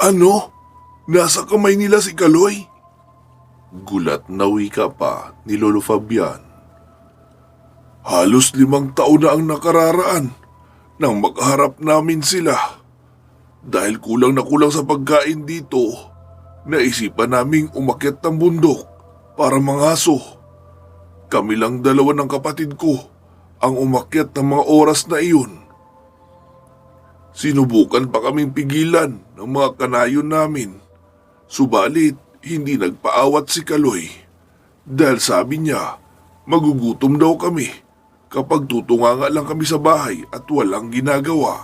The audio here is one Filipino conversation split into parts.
Ano? Nasa kamay nila si Kaloy? Gulat na wika pa ni Lolo Fabian. Halos 5 taon na ang nakararaan nang makaharap namin sila. Dahil kulang na kulang sa pagkain dito, naisipan naming umakyat ng bundok para mangaso. Kami lang 2 ng kapatid ko ang umakyat ng mga oras na iyon. Sinubukan pa kaming pigilan ng mga kanayon namin. Subalit, hindi nagpaawat si Kaloy dahil sabi niya magugutom daw kami kapag tutunganga lang kami sa bahay at walang ginagawa.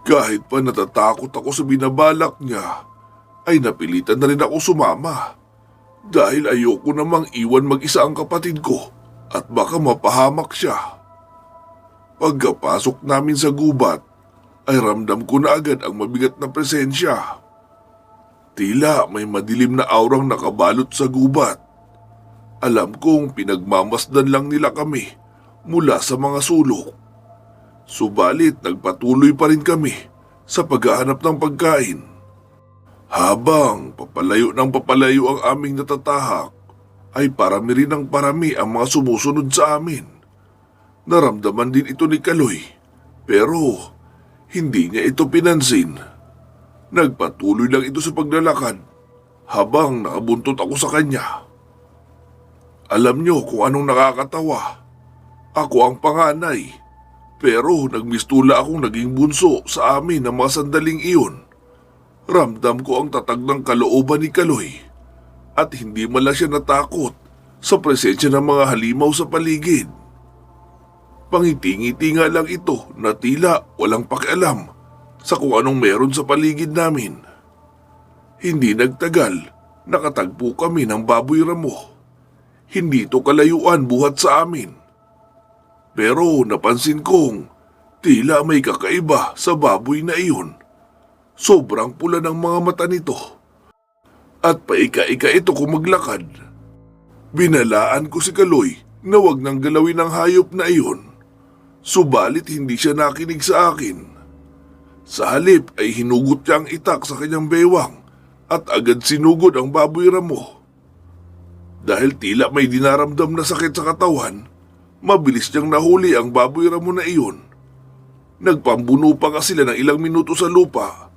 Kahit pa natatakot ako sa binabalak niya, ay napilitan na rin ako sumama dahil ayoko namang iwan mag-isa ang kapatid ko at baka mapahamak siya. Pagkapasok namin sa gubat, ay ramdam ko na agad ang mabigat na presensya. Tila may madilim na aurang nakabalot sa gubat. Alam kong pinagmamasdan lang nila kami mula sa mga sulok. Subalit nagpatuloy pa rin kami sa paghahanap ng pagkain. Habang papalayo ng papalayo ang aming natatahak, ay parami rin ng parami ang mga sumusunod sa amin. Naramdaman din ito ni Kaloy, pero hindi niya ito pinansin. Nagpatuloy lang ito sa paglalakad habang nakabuntot ako sa kanya. Alam niyo kung anong nakakatawa? Ako ang panganay, pero nagmistula akong naging bunso sa amin ng mga sandaling iyon. Ramdam ko ang tatag ng kalooban ni Kaloy at hindi man lang siya natakot sa presensya ng mga halimaw sa paligid. Pangiti-ngiti nga lang ito na tila walang pakialam sa kung anong meron sa paligid namin. Hindi nagtagal, nakatagpo kami ng baboy ramo. Hindi ito kalayuan buhat sa amin. Pero napansin kong tila may kakaiba sa baboy na iyon. Sobrang pula ng mga mata nito. At paika-ika ito kung maglakad. Binalaan ko si Kaloy na wag nang galawin ang hayop na iyon. Subalit hindi siya nakinig sa akin. Sa halip ay hinugot niya ang itak sa kanyang bewang at agad sinugod ang baboy ramo. Dahil tila may dinaramdam na sakit sa katawan, mabilis niyang nahuli ang baboy ramo na iyon. Nagpambuno pa nga sila ng ilang minuto sa lupa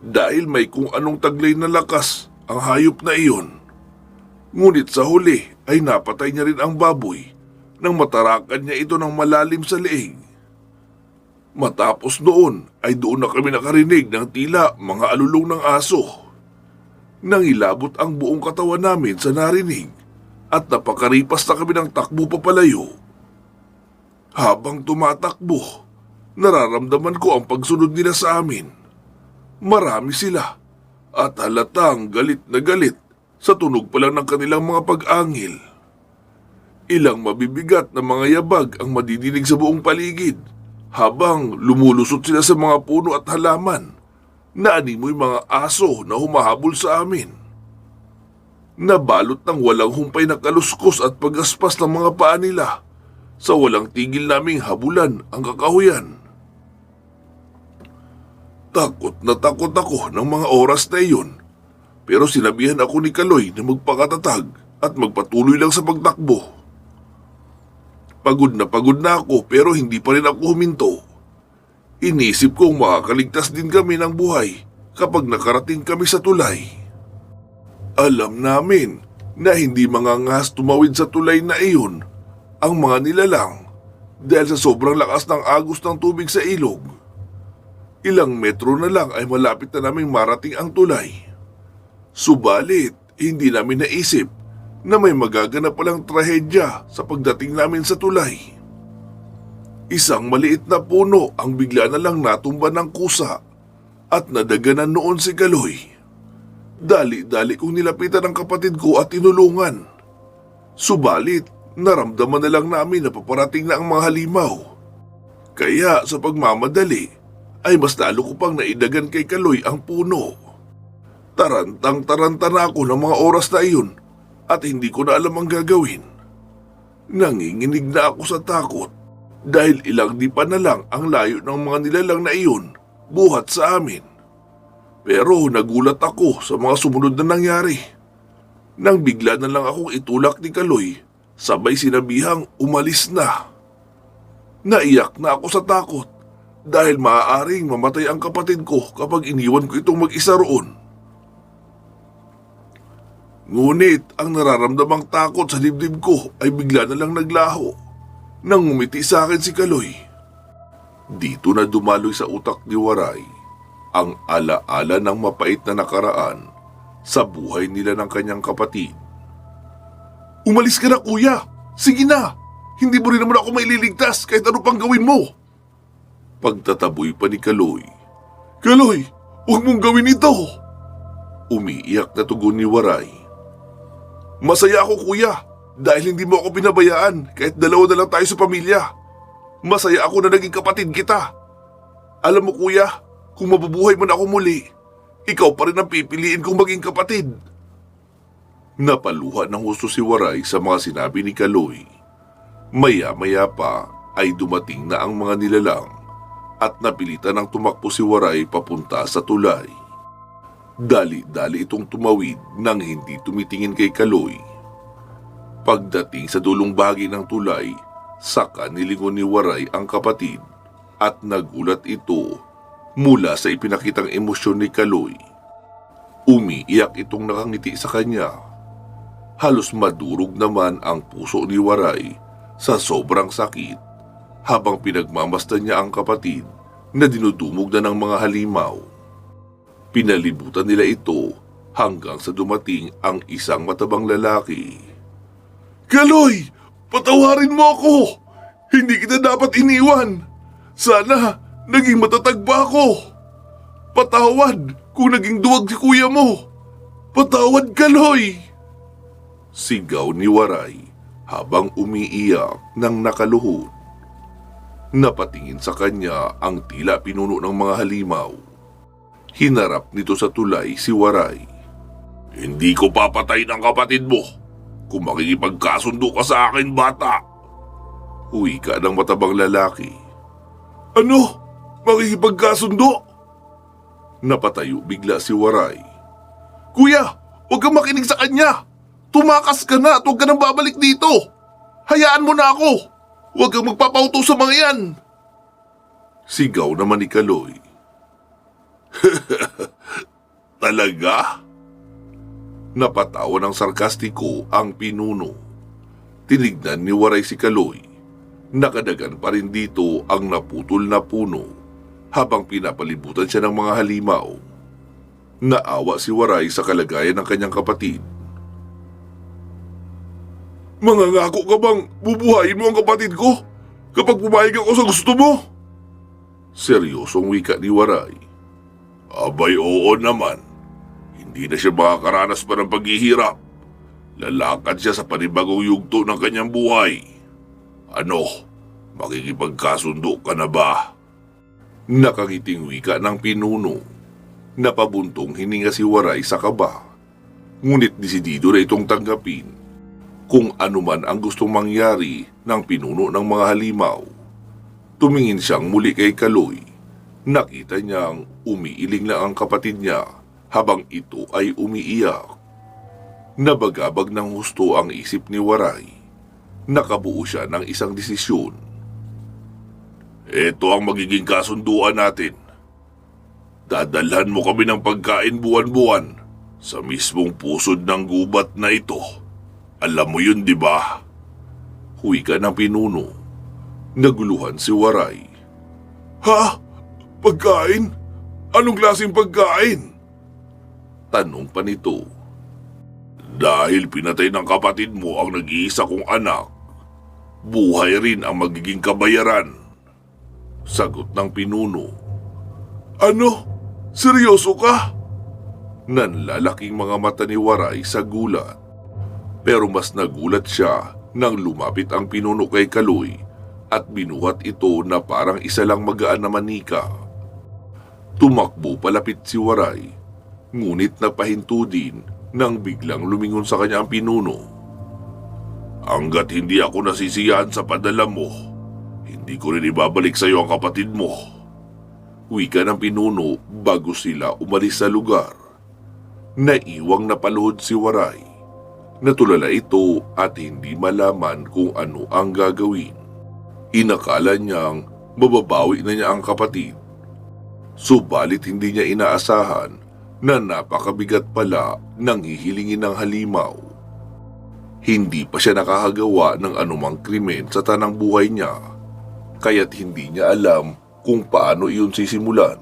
dahil may kung anong taglay na lakas ang hayop na iyon. Ngunit sa huli ay napatay niya rin ang baboy nang matarakan niya ito ng malalim sa leeg. Matapos noon ay doon na kami nakarinig ng tila mga alulong ng aso. Nangilabot ang buong katawan namin sa narinig at napakaripas na kami ng takbo papalayo. Habang tumatakbo, nararamdaman ko ang pagsunod nila sa amin. Marami sila at halatang galit na galit sa tunog pa lang ng kanilang mga pag-angil. Ilang mabibigat na mga yabag ang madidinig sa buong paligid habang lumulusot sila sa mga puno at halaman na animoy mga aso na humahabol sa amin. Nabalot ng walang humpay na kaluskos at pagaspas ng mga paa nila sa walang tigil naming habulan ang kakahuyan. Takot ako ng mga oras na iyon, pero sinabihan ako ni Kaloy na magpakatatag at magpatuloy lang sa pagtakbo. Pagod na ako pero hindi pa rin ako huminto. Inisip kong makakaligtas din kami ng buhay kapag nakarating kami sa tulay. Alam namin na hindi mangangahas tumawid sa tulay na iyon ang mga nilalang dahil sa sobrang lakas ng agos ng tubig sa ilog. Ilang metro na lang ay malapit na naming marating ang tulay. Subalit, hindi namin naisip na may magaganap palang trahedya sa pagdating namin sa tulay. Isang maliit na puno ang bigla na lang natumba ng kusa at nadaganan noon si Kaloy. Dali-dali kong nilapitan ang kapatid ko at tinulungan. Subalit, naramdaman na lang namin na paparating na ang mga halimaw. Kaya sa pagmamadali, ay mas lalo ko pang naidagan kay Kaloy ang puno. Tarantang-taranta na ako ng mga oras na iyon at hindi ko na alam ang gagawin. Nanginginig na ako sa takot dahil ilang dipa na lang ang layo ng mga nilalang na iyon buhat sa amin. Pero nagulat ako sa mga sumunod na nangyari. Nang bigla na lang akong itulak ni Kaloy, sabay sinabihang umalis na. Naiyak na ako sa takot dahil maaaring mamatay ang kapatid ko kapag iniwan ko itong mag-isa roon. Ngunit ang nararamdamang takot sa dibdib ko ay bigla na lang naglaho nang ngumiti sa akin si Kaloy. Dito na dumaloy sa utak ni Waray ang alaala ng mapait na nakaraan sa buhay nila ng kanyang kapatid. Umalis ka na, kuya! Sige na! Hindi mo rin naman ako maililigtas kahit ano pang gawin mo! Pagtataboy pa ni Kaloy. Kaloy! Huwag mong gawin ito! Umiiyak na tugon ni Waray. Masaya ako, kuya, dahil hindi mo ako pinabayaan kahit dalawa na lang tayo sa pamilya. Masaya ako na naging kapatid kita. Alam mo, kuya, kung mabubuhay man ako muli, ikaw pa rin ang pipiliin kong maging kapatid. Napaluha ng husto si Waray sa mga sinabi ni Kaloy. Maya-maya pa ay dumating na ang mga nilalang at napilitan ng tumakbo si Waray papunta sa tulay. Dali-dali itong tumawid nang hindi tumitingin kay Kaloy. Pagdating sa dulong bahagi ng tulay, saka nilingon ni Waray ang kapatid at nagulat ito mula sa ipinakitang emosyon ni Kaloy. Umiiyak itong nakangiti sa kanya. Halos madurog naman ang puso ni Waray sa sobrang sakit habang pinagmamasdan niya ang kapatid na dinudumog na ng mga halimaw. Pinalibutan nila ito hanggang sa dumating ang isang matabang lalaki. Kaloy! Patawarin mo ako! Hindi kita dapat iniwan! Sana naging matatag pa ako! Patawad kung naging duwag si kuya mo! Patawad, Kaloy! Sigaw ni Waray habang umiiyak ng nakaluhod. Napatingin sa kanya ang tila pinuno ng mga halimaw. Hinarap nito sa tulay si Waray. Hindi ko papatayin ang kapatid mo kung makikipagkasundo ka sa akin, bata. Uwi ka ng matabang lalaki. Ano? Makikipagkasundo? Napatayo bigla si Waray. Kuya, huwag kang makinig sa kanya. Tumakas ka na at huwag ka nang babalik dito. Hayaan mo na ako. Huwag kang magpapauto sa mga yan. Sigaw naman ni Kaloy. Talaga? Napatawa ng sarkastiko ang pinuno. Tinignan ni Waray si Kaloy. Nakadagan pa rin dito ang naputol na puno habang pinapalibutan siya ng mga halimaw. Naawa si Waray sa kalagayan ng kanyang kapatid. Mangangako ka bang bubuhayin mo ang kapatid ko kapag pumayag ako sa gusto mo? Seryosong wika ni Waray. Abay, oo naman. Hindi na siya makakaranas pa ng paghihirap. Lalakad siya sa panibagong yugto ng kanyang buhay. Ano, makikipagkasundo ka na ba? Nakangiting wika ng pinuno. Napabuntong hininga si Waray sa kaba. Ngunit desidido na itong tanggapin kung anuman ang gustong mangyari ng pinuno ng mga halimaw. Tumingin siyang muli kay Kaloy. Nakita niyang umiiling lang ang kapatid niya habang ito ay umiiyak. Nabagabag ng husto ang isip ni Waray. Nakabuo siya ng isang desisyon. Ito ang magiging kasunduan natin. Dadalhan mo kami ng pagkain buwan-buwan sa mismong pusod ng gubat na ito. Alam mo yun, di ba? Huwika ng pinuno. Naguluhan si Waray. Ha? Pagkain? Anong klaseng pagkain? Tanong pa nito. Dahil pinatay ng kapatid mo ang nag-iisa kong anak, buhay rin ang magiging kabayaran. Sagot ng pinuno. Ano? Seryoso ka? Nanlalaking mga mata ni Waray sa gulat. Pero mas nagulat siya nang lumapit ang pinuno kay Kaloy at binuhat ito na parang isa lang magaan na manika. Tumakbo palapit si Waray, ngunit napahinto din nang biglang lumingon sa kanya ang pinuno. Hanggat hindi ako nasisiyahan sa padala mo, hindi ko rin ibabalik sa iyo ang kapatid mo. Wika ng pinuno bago sila umalis sa lugar. Naiwang napaluhod si Waray. Natulala ito at hindi malaman kung ano ang gagawin. Inakala niyang mababawi na niya ang kapatid. Subalit hindi niya inaasahan na napakabigat pala ng hihilingin ng halimaw. Hindi pa siya nakakagawa ng anumang krimen sa tanang buhay niya, kaya't hindi niya alam kung paano iyon sisimulan.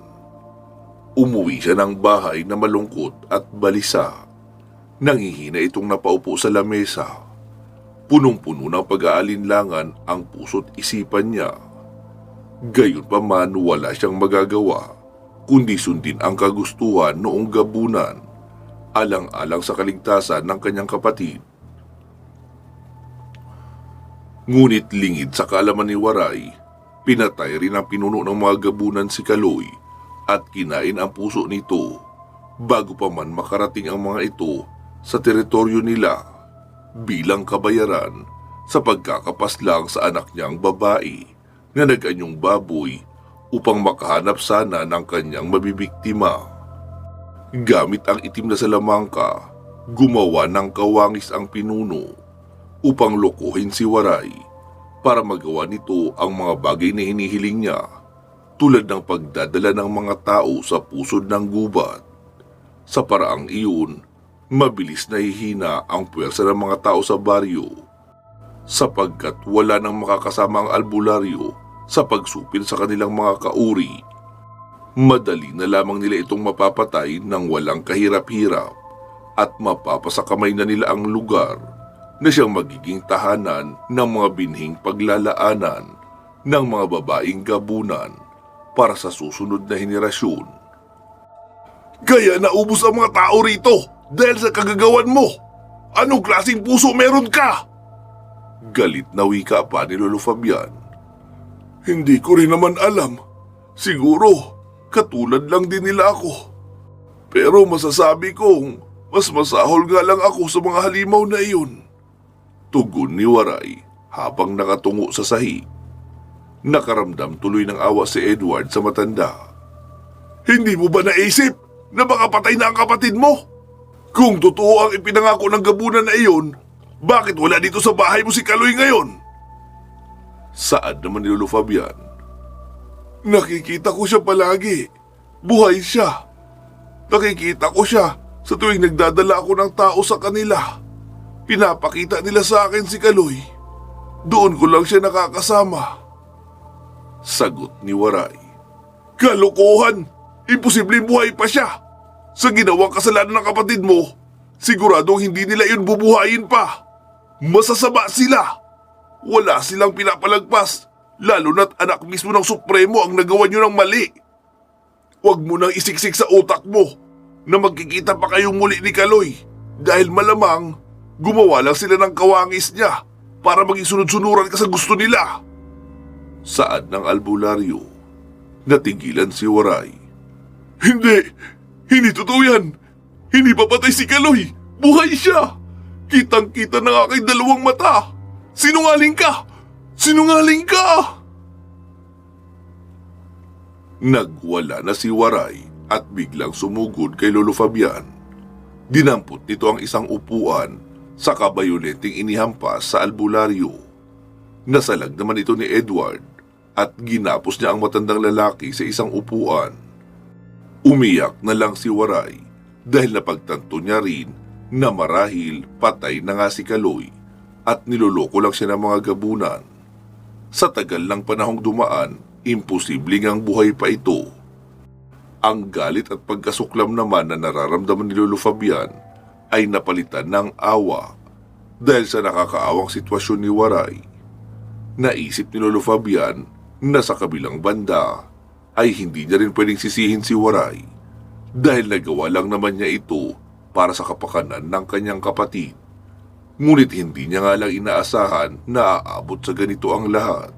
Umuwi siya ng bahay na malungkot at balisa. Nanghihina itong napaupo sa lamesa. Punong-puno ng pag-aalinlangan ang puso't isipan niya. Gayunpaman wala siyang magagawa, kundi sundin ang kagustuhan noong gabunan, alang-alang sa kaligtasan ng kanyang kapatid. Ngunit lingid sa kaalaman ni Waray, pinatay rin ang pinuno ng mga gabunan si Kaloy at kinain ang puso nito bago pa man makarating ang mga ito sa teritoryo nila bilang kabayaran sa pagkakapaslang sa anak niyang babae na nag-anyong baboy upang makahanap sana ng kanyang mabibiktima. Gamit ang itim na salamangka, gumawa ng kawangis ang pinuno upang lokohin si Waray para magawa nito ang mga bagay na hinihiling niya, tulad ng pagdadala ng mga tao sa pusod ng gubat. Sa paraang iyon, mabilis na hihina ang puwersa ng mga tao sa baryo, sapagkat wala nang makakasama ang albularyo sa pagsupil sa kanilang mga kauri. Madali na lamang nila itong mapapatay ng walang kahirap-hirap at mapapasakamay na nila ang lugar na siyang magiging tahanan ng mga binhing paglalaanan ng mga babaeng gabunan para sa susunod na henerasyon. Kaya naubos ang mga tao rito dahil sa kagagawan mo. Anong klaseng puso meron ka? Galit na wika pa ni Lolo Fabian. Hindi ko rin naman alam. Siguro, katulad lang din nila ako. Pero masasabi kong mas masahol nga lang ako sa mga halimaw na iyon. Tugon ni Waray habang nakatungo sa sahig. Nakaramdam tuloy ng awa si Edward sa matanda. Hindi mo ba naisip na baka patay na ang kapatid mo? Kung totoo ang ipinangako ng gabunan na iyon, bakit wala dito sa bahay mo si Kaloy ngayon? Saad naman ni Lolo Fabian. Nakikita ko siya palagi. Buhay siya. Nakikita ko siya sa tuwing nagdadala ako ng tao sa kanila. Pinapakita nila sa akin si Kaloy. Doon ko lang siya nakakasama. Sagot ni Waray. Kalokohan! Imposibleng buhay pa siya! Sa ginawang kasalanan ng kapatid mo, siguradong hindi nila yun bubuhayin pa. Masasama sila! Wala silang pinapalagpas, lalo na't anak mismo ng Supremo ang nagawa nyo ng mali. Huwag mo nang isiksik sa utak mo na magkikita pa kayong muli ni Kaloy dahil malamang gumawa lang sila ng kawangis niya para maging sunod-sunuran ka sa gusto nila. Saad ng albularyo. Natigilan si Waray. Hindi totoo yan. Hindi papatay si Kaloy. Buhay siya. Kitang-kita ng aking dalawang mata. Sinungaling ka! Sinungaling ka! Nagwala na si Waray at biglang sumugod kay Lolo Fabian. Dinampot nito ang isang upuan sa kabayolenteng inihampas sa albularyo. Nasalag naman ito ni Edward at ginapos niya ang matandang lalaki sa isang upuan. Umiyak na lang si Waray dahil napagtanto niya rin na marahil patay na nga si Kaloy at niloloko lang siya ng mga gabunan. Sa tagal ng panahong dumaan, imposible ngang buhay pa ito. Ang galit at pagkasuklam naman na nararamdaman ni Lolo Fabian ay napalitan ng awa dahil sa nakakaawang sitwasyon ni Waray. Naisip ni Lolo Fabian na sa kabilang banda ay hindi niya rin pwedeng sisihin si Waray dahil nagawa lang naman niya ito para sa kapakanan ng kanyang kapatid. Ngunit hindi niya nga lang inaasahan na aabot sa ganito ang lahat.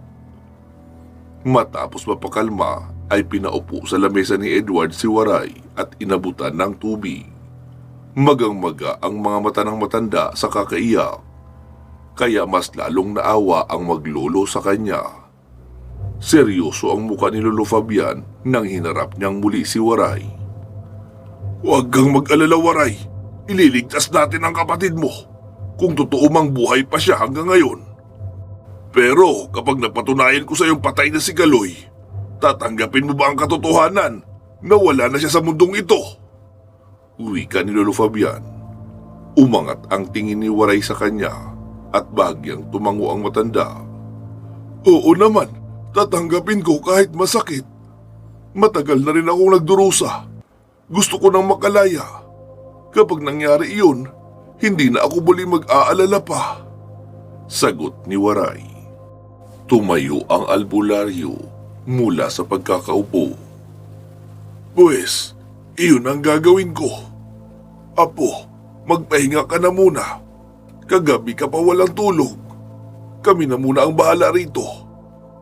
Matapos mapakalma ay pinaupo sa lamesa ni Edward si Waray at inabutan ng tubig. Magang-maga ang mga mata ng matanda sa kakaiyak, kaya mas lalong naawa ang maglolo sa kanya. Seryoso ang muka ni Lolo Fabian nang hinarap niyang muli si Waray. Huwag kang mag-alala, Waray. Ililigtas natin ang kapatid mo kung totoo mang buhay pa siya hanggang ngayon. Pero kapag napatunayan ko sa iyong patay na si Kaloy, tatanggapin mo ba ang katotohanan na wala na siya sa mundong ito? Wika ni Lolo Fabian. Umangat ang tingin ni Waray sa kanya at bahagyang tumango ang matanda. Oo naman, tatanggapin ko kahit masakit. Matagal na rin akong nagdurusa. Gusto ko nang makalaya. Kapag nangyari iyon, hindi na ako muli mag-aalala pa. Sagot ni Waray. Tumayo ang albularyo mula sa pagkakaupo. Pues, iyon ang gagawin ko. Apo, magpahinga ka na muna. Kagabi ka pa walang tulog. Kami na muna ang bahala rito.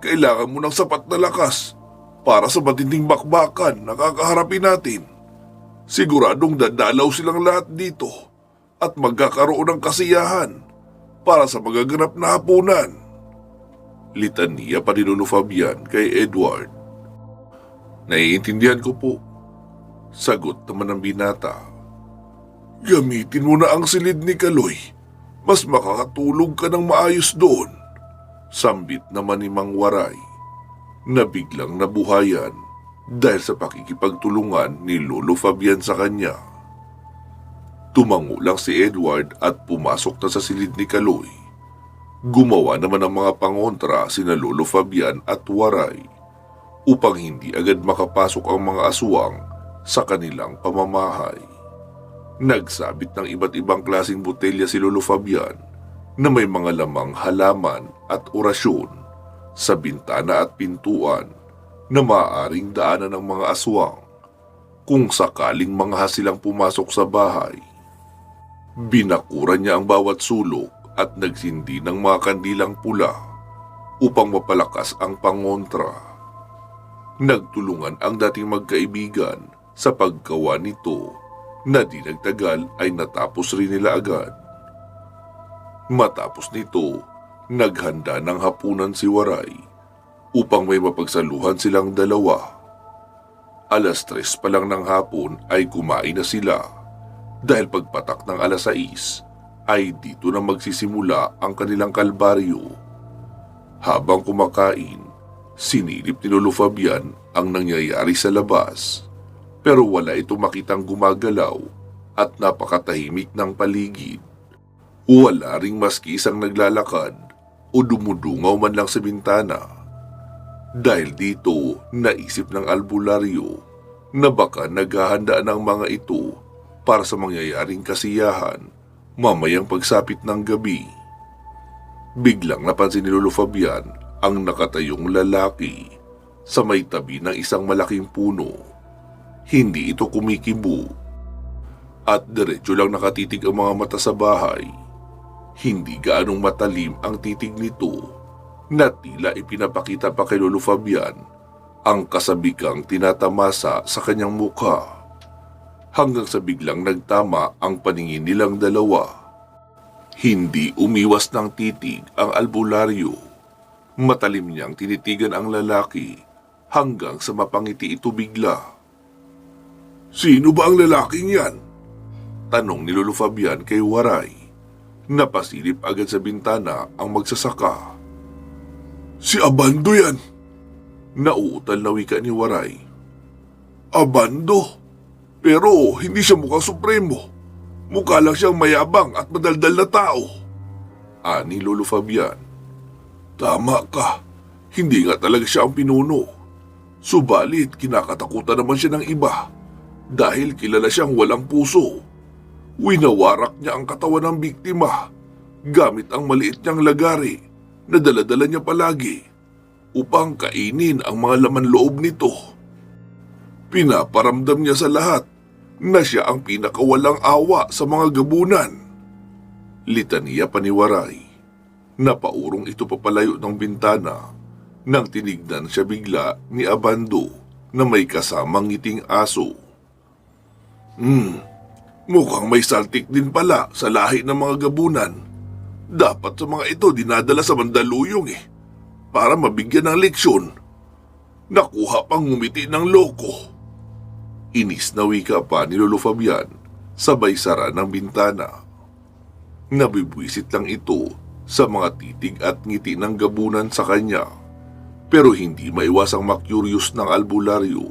Kailangan mo ng sapat na lakas para sa matinding bakbakan na kakaharapin natin. Siguradong dadalaw silang lahat dito at magkakaroon ng kasiyahan para sa magaganap na hapunan. Litanya pa ni Lolo Fabian kay Edward. Naiintindihan ko po. Sagot naman ng binata. Gamitin mo na ang silid ni Kaloy. Mas makakatulog ka ng maayos doon. Sambit naman ni Mang Waray na biglang nabuhayan dahil sa pakikipagtulungan ni Lolo Fabian sa kanya. Tumango lang si Edward at pumasok na sa silid ni Kaloy. Gumawa naman ng mga pangontra sina Lolo Fabian at Waray upang hindi agad makapasok ang mga aswang sa kanilang pamamahay. Nagsabit ng iba't ibang klaseng botelya si Lolo Fabian na may mga lamang halaman at orasyon sa bintana at pintuan na maaaring daanan ng mga aswang kung sakaling mga silang pumasok sa bahay. Binakuran niya ang bawat sulok at nagsindi ng mga kandilang pula upang mapalakas ang pangontra. Nagtulungan ang dating magkaibigan sa paggawa nito na di nagtagal ay natapos rin nila agad. Matapos nito, naghanda ng hapunan si Waray upang may mapagsaluhan silang dalawa. 3:00 pa lang ng hapon ay kumain na sila dahil pagpatak ng 6:00 ay dito na magsisimula ang kanilang kalbaryo. Habang kumakain, sinilip ni Lolo Fabian ang nangyayari sa labas pero wala ito makitang gumagalaw at napakatahimik ng paligid. Wala ring maski isang naglalakad o dumudungaw man lang sa bintana. Dahil dito, naisip ng albularyo na baka naghahanda ng mga ito para sa mangyayaring kasiyahan mamayang pagsapit ng gabi. Biglang napansin ni Lolo Fabian ang nakatayong lalaki sa may tabi ng isang malaking puno. Hindi ito kumikibo at diretso lang nakatitig ang mga mata sa bahay. Hindi gaanong matalim ang titig nito na tila ipinapakita pa kay Lolo Fabian ang kasabikang tinatamasa sa kanyang mukha. Hanggang sa biglang nagtama ang paningin nilang dalawa. Hindi umiwas ng titig ang albularyo. Matalim niyang tinitigan ang lalaki hanggang sa mapangiti ito bigla. Sino ba ang lalaking yan? Tanong ni Lolo Fabian kay Waray. Napasilip agad sa bintana ang magsasaka. Si Abando yan. Nauutal na wika ni Waray. Abando? Pero hindi siya mukhang supremo. Mukha lang siyang mayabang at madaldal na tao. Ani Lolo Fabian. Tama ka. Hindi nga talaga siya ang pinuno. Subalit kinakatakutan naman siya ng iba dahil kilala siyang walang puso. Winawarak niya ang katawan ng biktima gamit ang maliit niyang lagari na daladala niya palagi upang kainin ang mga laman loob nito. Pinaparamdam niya sa lahat na siya ang pinakawalang awa sa mga gabunan. Litanya pa ni Waray. Napaurong ito papalayo ng bintana nang tinignan siya bigla ni Abando na may kasamang ngiting aso. Mukhang may saltik din pala sa lahi ng mga gabunan. Dapat sa mga ito dinadala sa Mandaluyong para mabigyan ng leksyon Nakuha pang ngumiti ng loko. Inis na wika pa ni Lolo Fabian sabay sara ng bintana. Nabibwisit lang ito sa mga titig at ngiti ng gabunan sa kanya, pero hindi maiwasang makuryus ng albularyo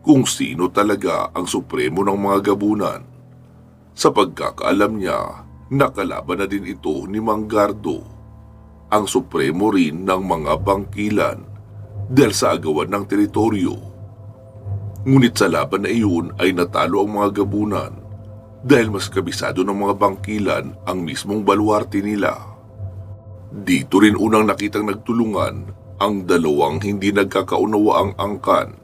kung sino talaga ang supremo ng mga gabunan. Sa pagkakaalam niya, nakalaban na din ito ni Mang Gardo, ang supremo rin ng mga bangkilan dahil sa agawan ng teritoryo. Ngunit sa laban na iyon ay natalo ang mga gabunan dahil mas kabisado ng mga bangkilan ang mismong baluarte nila. Dito rin unang nakitang nagtulungan ang dalawang hindi nagkakaunawaang angkan,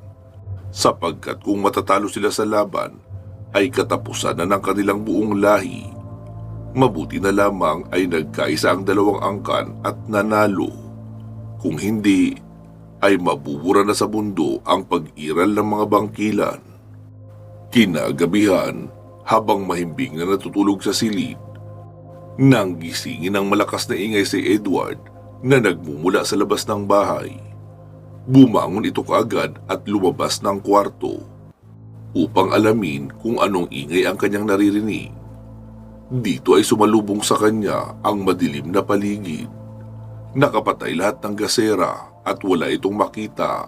sapagkat kung matatalo sila sa laban ay katapusan na ng kanilang buong lahi. Mabuti na lamang ay nagkaisa ang dalawang angkan at nanalo. Kung hindi, ay mabubura na sa mundo ang pag-iral ng mga bangkilan. Kinagabihan, habang mahimbing na natutulog sa silid, nang gisingin ng malakas na ingay si Edward na nagmumula sa labas ng bahay. Bumangon ito kaagad at lumabas ng kwarto upang alamin kung anong ingay ang kanyang naririnig. Dito ay sumalubong sa kanya ang madilim na paligid. Nakapatay lahat ng gasera at wala itong makita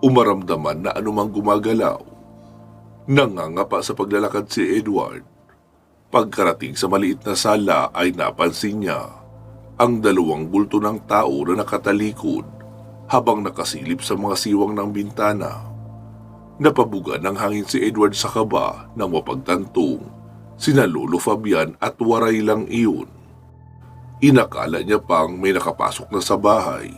o maramdaman na anumang gumagalaw. Nangangapa sa paglalakad si Edward. Pagkarating sa maliit na sala ay napansin niya ang dalawang bulto ng tao na nakatalikod habang nakasilip sa mga siwang ng bintana. Napabuga ng hangin si Edward sa kaba nang mapagtantong sina Lolo Fabian at Waray lang iyon. Inakala niya pang may nakapasok na sa bahay,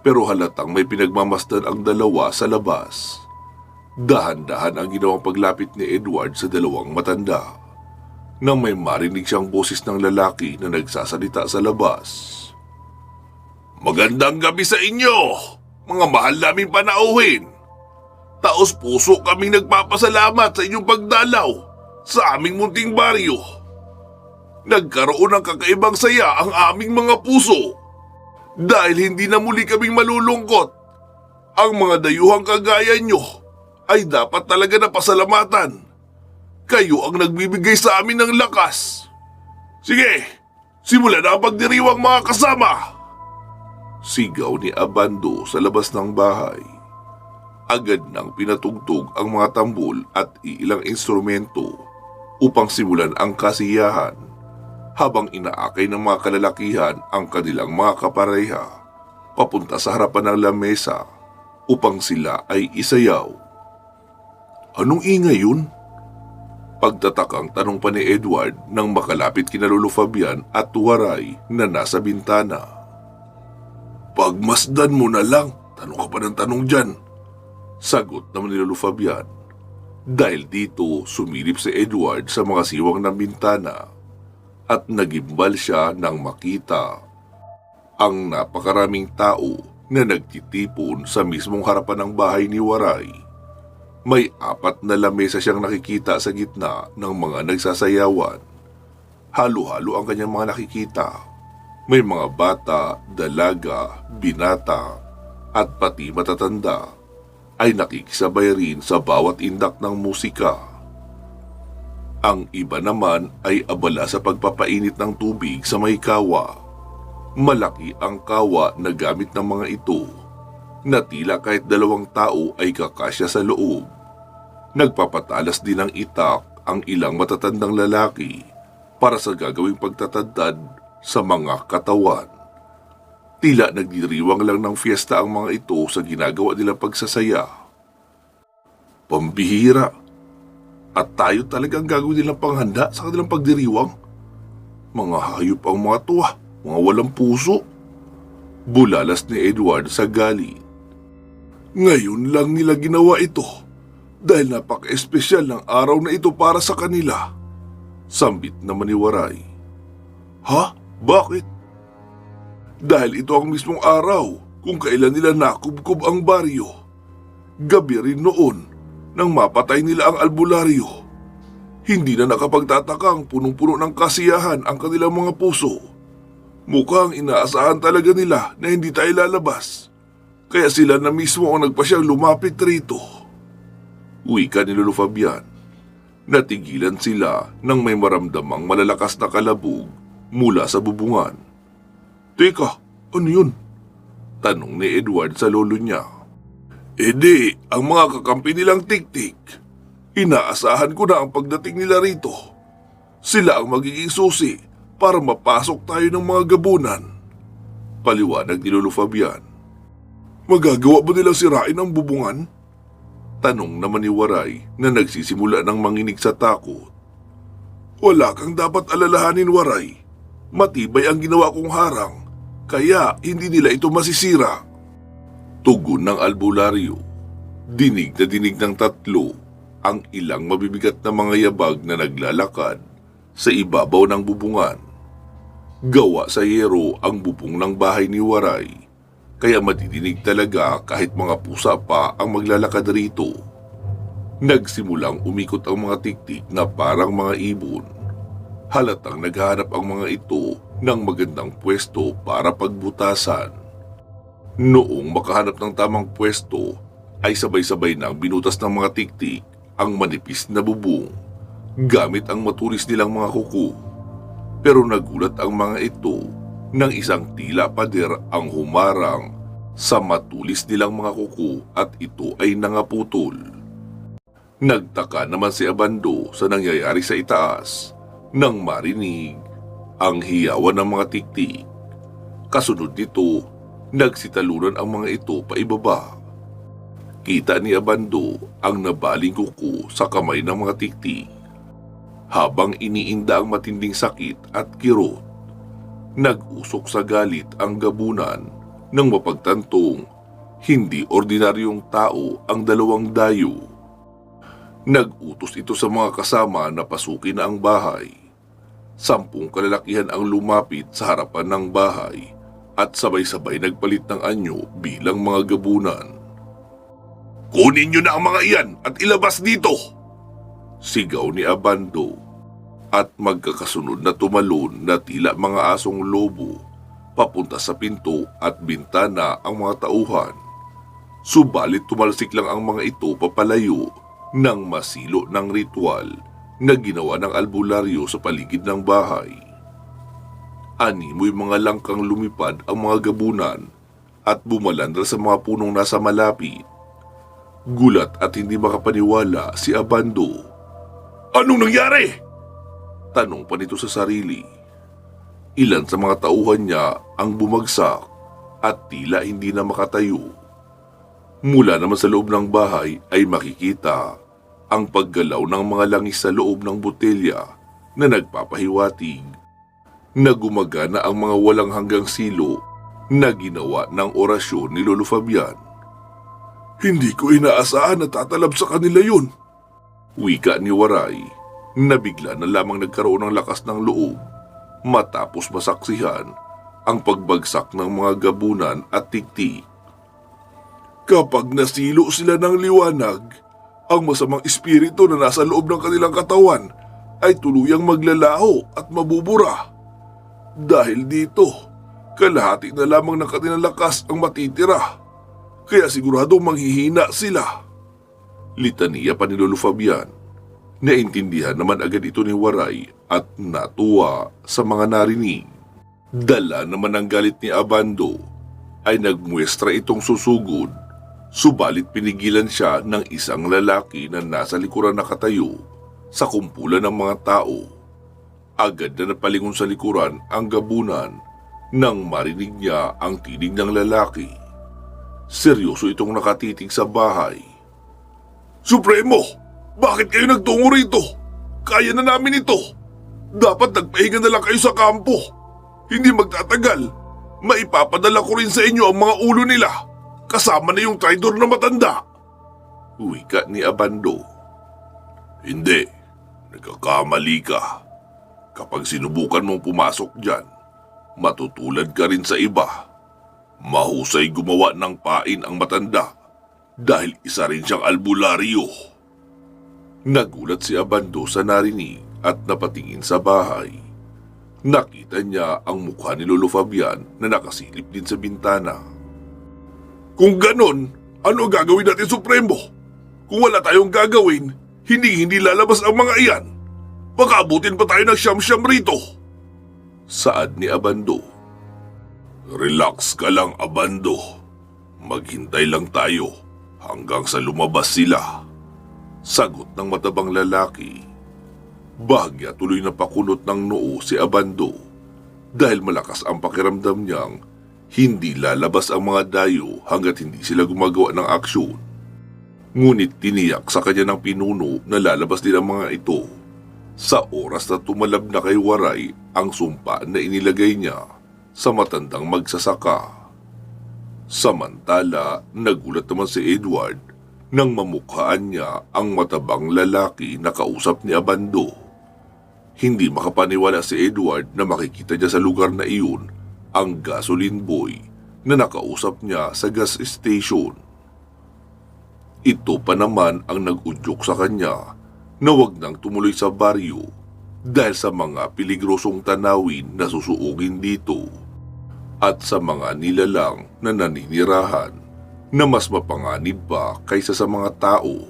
pero halatang may pinagmamasdan ang dalawa sa labas. Dahan-dahan ang ginawang paglapit ni Edward sa dalawang matanda nang may marinig siyang boses ng lalaki na nagsasalita sa labas. "Magandang gabi sa inyo, mga mahal naming panauhin. Taos puso kaming nagpapasalamat sa inyong pagdalaw sa aming munting baryo. Nagkaroon ng kakaibang saya ang aming mga puso dahil hindi na muli kaming malulungkot. Ang mga dayuhang kagaya nyo ay dapat talaga na pasalamatan. Kayo ang nagbibigay sa amin ng lakas. Sige, simulan na ang pagdiriwang mga kasama." Sigaw ni Abando sa labas ng bahay. Agad nang pinatugtog ang mga tambol at ilang instrumento upang simulan ang kasiyahan, habang inaakay ng mga kalalakihan ang kanilang mga kapareha papunta sa harapan ng lamesa upang sila ay isayaw. "Anong ingay yun?" Pagtatakang tanong pa ni Edward nang makalapit kina Lolo Fabian at Waray na nasa bintana. "Pagmasdan mo na lang, tanong ka pa ng tanong dyan," sagot naman ni Lolo Fabian. Dahil dito sumilip si Edward sa mga siwang ng bintana at nagimbal siya nang makita ang napakaraming tao na nagtitipon sa mismong harapan ng bahay ni Waray. May 4 na lamesa siyang nakikita sa gitna ng mga nagsasayawan. Halo-halo ang kanyang mga nakikita. May mga bata, dalaga, binata, at pati matatanda ay nakikisabay rin sa bawat indak ng musika. Ang iba naman ay abala sa pagpapainit ng tubig sa may kawa. Malaki ang kawa na gamit ng mga ito, na tila kahit 2 tao ay kakasya sa loob. Nagpapatalas din ng itak ang ilang matatandang lalaki para sa gagawing pagtatadtad sa mga katawan. Tila nagdiriwang lang ng fiesta ang mga ito sa ginagawa nilang pagsasaya. Pambihira. At tayo talagang gagawin nilang panghanda sa kanilang pagdiriwang. Mga hayop ang mga tuwa, mga walang puso. Bulalas ni Edward sa galit. Ngayon lang nila ginawa ito dahil napaka-espesyal ng araw na ito para sa kanila. Sambit naman ni Waray. Ha? Bakit? Dahil ito ang mismong araw kung kailan nila nakubkob ang baryo. Gabi rin noon nang mapatay nila ang albularyo. Hindi na nakapagtatakang punong-puno ng kasiyahan ang kanilang mga puso. Mukhang inaasahan talaga nila na hindi tayo lalabas. Kaya sila na mismo ang nagpasyang lumapit rito. Wika ni Lolo Fabian. Natigilan sila nang may maramdamang malalakas na kalabog mula sa bubungan. Teka, ano yun? Tanong ni Edward sa lolo niya. Di, ang mga kakampi nilang Tik-Tik. Inaasahan ko na ang pagdating nila rito. Sila ang magiging susi para mapasok tayo ng mga gabunan. Paliwanag ni Lolo Fabian. Magagawa ba nilang sirain ang bubungan? Tanong naman ni Waray na nagsisimula ng manginig sa takot. Wala kang dapat alalahanin, Waray. Matibay ang ginawa kong harang, kaya hindi nila ito masisira. Tugon ng albularyo. Dinig na dinig ng tatlo ang ilang mabibigat na mga yabag na naglalakad sa ibabaw ng bubungan. Gawa sa yero ang bubong ng bahay ni Waray, kaya madidinig talaga kahit mga pusa pa ang maglalakad rito. Nagsimulang umikot ang mga tiktik na parang mga ibon. Halatang naghahanap ang mga ito ng magandang pwesto para pagbutasan. Noong makahanap ng tamang pwesto, ay sabay-sabay nang binutas ng mga tiktik ang manipis na bubong gamit ang matulis nilang mga kuko. Pero nagulat ang mga ito nang isang tila pader ang humarang sa matulis nilang mga kuko at ito ay nangaputol. Nagtaka naman si Abando sa nangyayari sa itaas nang marinig ang hiyawan ng mga tiktik. Kasunod nito, nagsitalunan ang mga ito paibaba. Kita ni Abando ang nabaling kuko sa kamay ng mga tiktik. Habang iniinda ang matinding sakit at kirot, nag-usok sa galit ang gabunan nang mapagtantong hindi ordinaryong tao ang dalawang dayo. Nag-utos ito sa mga kasama na pasukin ang bahay. 10 kalalakihan ang lumapit sa harapan ng bahay at sabay-sabay nagpalit ng anyo bilang mga gabunan. Kunin niyo na ang mga iyan at ilabas dito! Sigaw ni Abando at magkakasunod na tumalon na tila mga asong lobo papunta sa pinto at bintana ang mga tauhan. Subalit tumalsik lang ang mga ito papalayo nang masilo ng ritual na ginawa ng albularyo sa paligid ng bahay. Animoy mga langkang lumipad ang mga gabunan at bumalandra sa mga punong nasa malapit. Gulat at hindi makapaniwala si Abando. Anong nangyari? Tanong pa nito sa sarili. Ilan sa mga tauhan niya ang bumagsak at tila hindi na makatayo. Mula naman sa loob ng bahay ay makikita ang paggalaw ng mga langis sa loob ng botelya na nagpapahiwatig na gumagana ang mga walang hanggang silo na ginawa ng orasyon ni Lolo Fabian. Hindi ko inaasahan na tatalab sa kanila yun. Wika ni Waray na bigla na lamang nagkaroon ng lakas ng loob matapos masaksihan ang pagbagsak ng mga gabunan at tiktik. Kapag nasilo sila ng liwanag, ang masamang espiritu na nasa loob ng kanilang katawan ay tuluyang maglalaho at mabubura. Dahil dito, kalahati na lamang ng kanilang lakas ang matitira. Kaya siguradong manghihina sila. Litaniya pa ni Lolo Fabian. Naintindihan naman agad ito ni Waray at natuwa sa mga narinig. Dala naman ang galit ni Abando ay nagmuestra itong susugod. Subalit pinigilan siya ng isang lalaki na nasa likuran nakatayo sa kumpulan ng mga tao. Agad na napalingon sa likuran ang gabunan nang marinig niya ang tinig ng lalaki. Seryoso itong nakatitig sa bahay. Supremo! Bakit kayo nagtungo rito? Kaya na namin ito. Dapat nagpahinga na lang kayo sa kampo. Hindi magtatagal. Maipapadala ko rin sa inyo ang mga ulo nila. Kasama na yung traidor na matanda. Wika ni Abando. Hindi. Nagkakamali ka. Kapag sinubukan mong pumasok dyan, matutulad ka rin sa iba. Mahusay gumawa ng pain ang matanda dahil isa rin siyang albularyo. Nagulat si Abando sa narinig at napatingin sa bahay. Nakita niya ang mukha ni Lolo Fabian na nakasilip din sa bintana. Kung ganon, ano ang gagawin natin, Supremo? Kung wala tayong gagawin, hindi lalabas ang mga iyan. Baka abutin pa tayo ng siyam-siyam rito. Saad ni Abando. Relax ka lang, Abando. Maghintay lang tayo hanggang sa lumabas sila. Sagot ng matabang lalaki. Bahagya tuloy na pakunot ng noo si Abando dahil malakas ang pakiramdam niyang hindi lalabas ang mga dayo hanggat hindi sila gumagawa ng aksyon. Ngunit tiniyak sa kanya ng pinuno na lalabas din ang mga ito sa oras na tumalab na kay Waray ang sumpa na inilagay niya sa matandang magsasaka. Samantala, nagulat naman si Edward nang mamukhaan niya ang matabang lalaki na kausap ni Abando. Hindi makapaniwala si Edward na makikita niya sa lugar na iyon ang gasoline boy na nakausap niya sa gas station. Ito pa naman ang nag-udyok sa kanya na wag nang tumuloy sa baryo dahil sa mga peligrosong tanawin na susuugin dito at sa mga nilalang na naninirahan na mas mapanganib pa kaysa sa mga tao.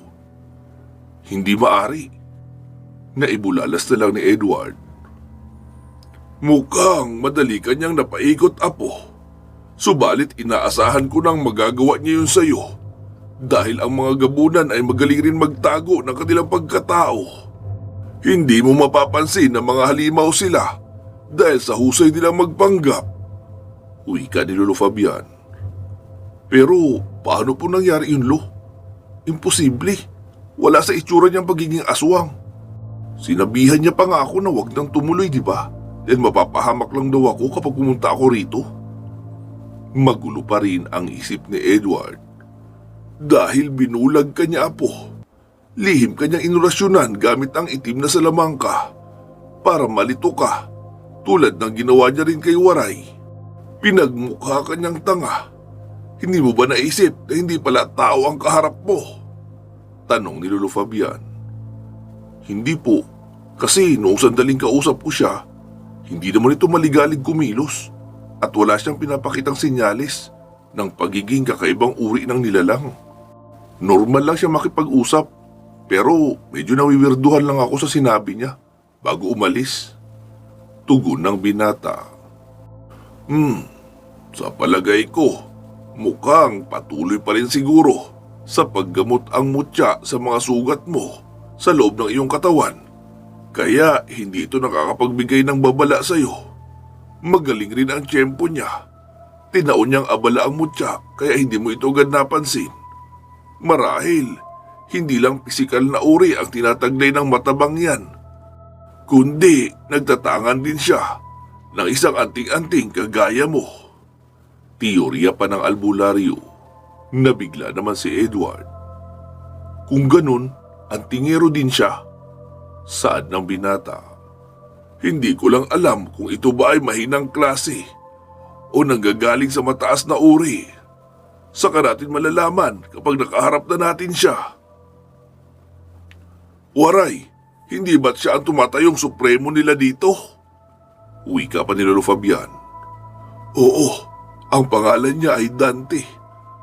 Hindi maari. Naibulalas na lang ni Edward. Mukhang madali kanyang napaikot, Apo. Subalit inaasahan ko nang magagawa niya yun sa'yo dahil ang mga gabunan ay magaling rin magtago ng kanilang pagkatao. Hindi mo mapapansin na mga halimaw sila dahil sa husay nilang magpanggap. Wika ni Lolo Fabian. Pero paano po nangyari yun, Lo? Imposible. Wala sa itsura niyang pagiging aswang. Sinabihan niya pa nga ako na wag nang tumuloy, di ba? Dahil mapapahamak lang daw ako kapag pumunta ako rito. Magulo pa rin ang isip ni Edward. Dahil binulag ka niya, Apo. Lihim kanyang inurasyonan gamit ang itim na salamangka para malito ka, tulad ng ginawa niya rin kay Waray. Pinagmukha kanyang tanga. Hindi mo ba naisip na hindi pala tao ang kaharap mo? Tanong ni Lolo Fabian. Hindi po, kasi noong sandaling kausap ko siya, hindi naman ito maligalig kumilos at wala siyang pinapakitang senyales ng pagiging kakaibang uri ng nilalang. Normal lang siya makipag-usap, pero medyo nawiwirduhan lang ako sa sinabi niya bago umalis. Tugon ng binata. Sa palagay ko, mukhang patuloy pa rin siguro sa paggamot ang mutya sa mga sugat mo sa loob ng iyong katawan. Kaya hindi ito nakakapagbigay ng babala sa iyo. Magaling rin ang tiyempo niya. Tinaon niyang abala ang mutya kaya hindi mo ito agad napansin. Marahil, hindi lang pisikal na uri ang tinataglay ng matabang yan, kundi nagtatangan din siya ng isang anting-anting kagaya mo. Teorya pa ng albularyo. Nabigla naman si Edward. Kung ganun, antingero din siya. Saad ng binata. Hindi ko lang alam kung ito ba ay mahinang klase o nanggagaling sa mataas na uri. Saka natin malalaman kapag nakaharap na natin siya. Waray, hindi ba't siya ang tumatayong supremo nila dito? Wika pa ni Lolo Fabian. Oo, ang pangalan niya ay Dante.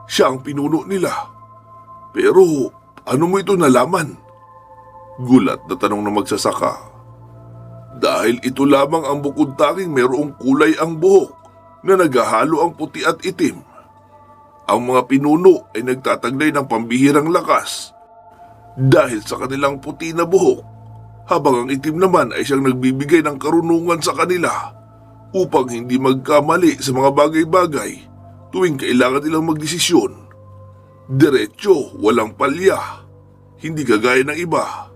Siya ang pinuno nila. Pero ano mo ito nalaman? Gulat na tanong ng magsasaka. Dahil ito lamang ang bukod tanging mayroong kulay ang buhok na naghahalo ang puti at itim. Ang mga pinuno ay nagtataglay ng pambihirang lakas dahil sa kanilang puti na buhok, habang ang itim naman ay siyang nagbibigay ng karunungan sa kanila upang hindi magkamali sa mga bagay-bagay tuwing kailangan nilang magdesisyon. Diretso, walang palya, hindi kagaya ng iba.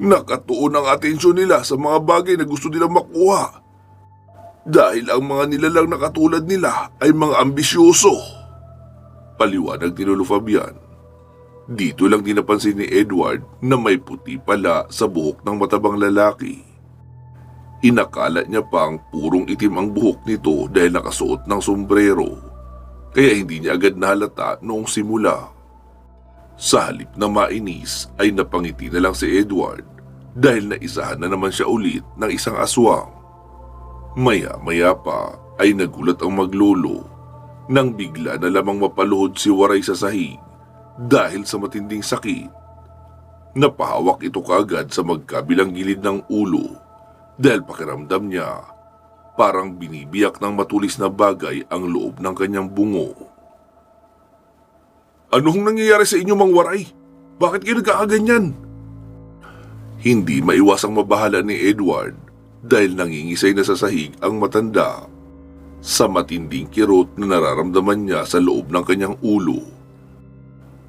Nakatuon ang atensyon nila sa mga bagay na gusto nilang makuha dahil ang mga nilalang na katulad nila ay mga ambisyoso. Paliwanag ni Lolo Fabian. Dito lang din napansin ni Edward na may puti pala sa buhok ng matabang lalaki. Inakala niya pang purong itim ang buhok nito dahil nakasuot ng sombrero, kaya hindi niya agad nahalata noong simula. Sa halip na mainis ay napangiti na lang si Edward dahil naisahan na naman siya ulit ng isang aswang. Maya-maya pa ay nagulat ang maglolo nang bigla na lamang mapaluhod si Waray sa sahig dahil sa matinding sakit. Napahawak ito kaagad sa magkabilang gilid ng ulo dahil pakiramdam niya parang binibiyak ng matulis na bagay ang loob ng kanyang bungo. Anong nangyayari sa inyo, Mang Waray? Bakit kayo nagkakaganyan? Hindi maiwasang mabahala ni Edward dahil nangingisay na sa sahig ang matanda sa matinding kirot na nararamdaman niya sa loob ng kanyang ulo.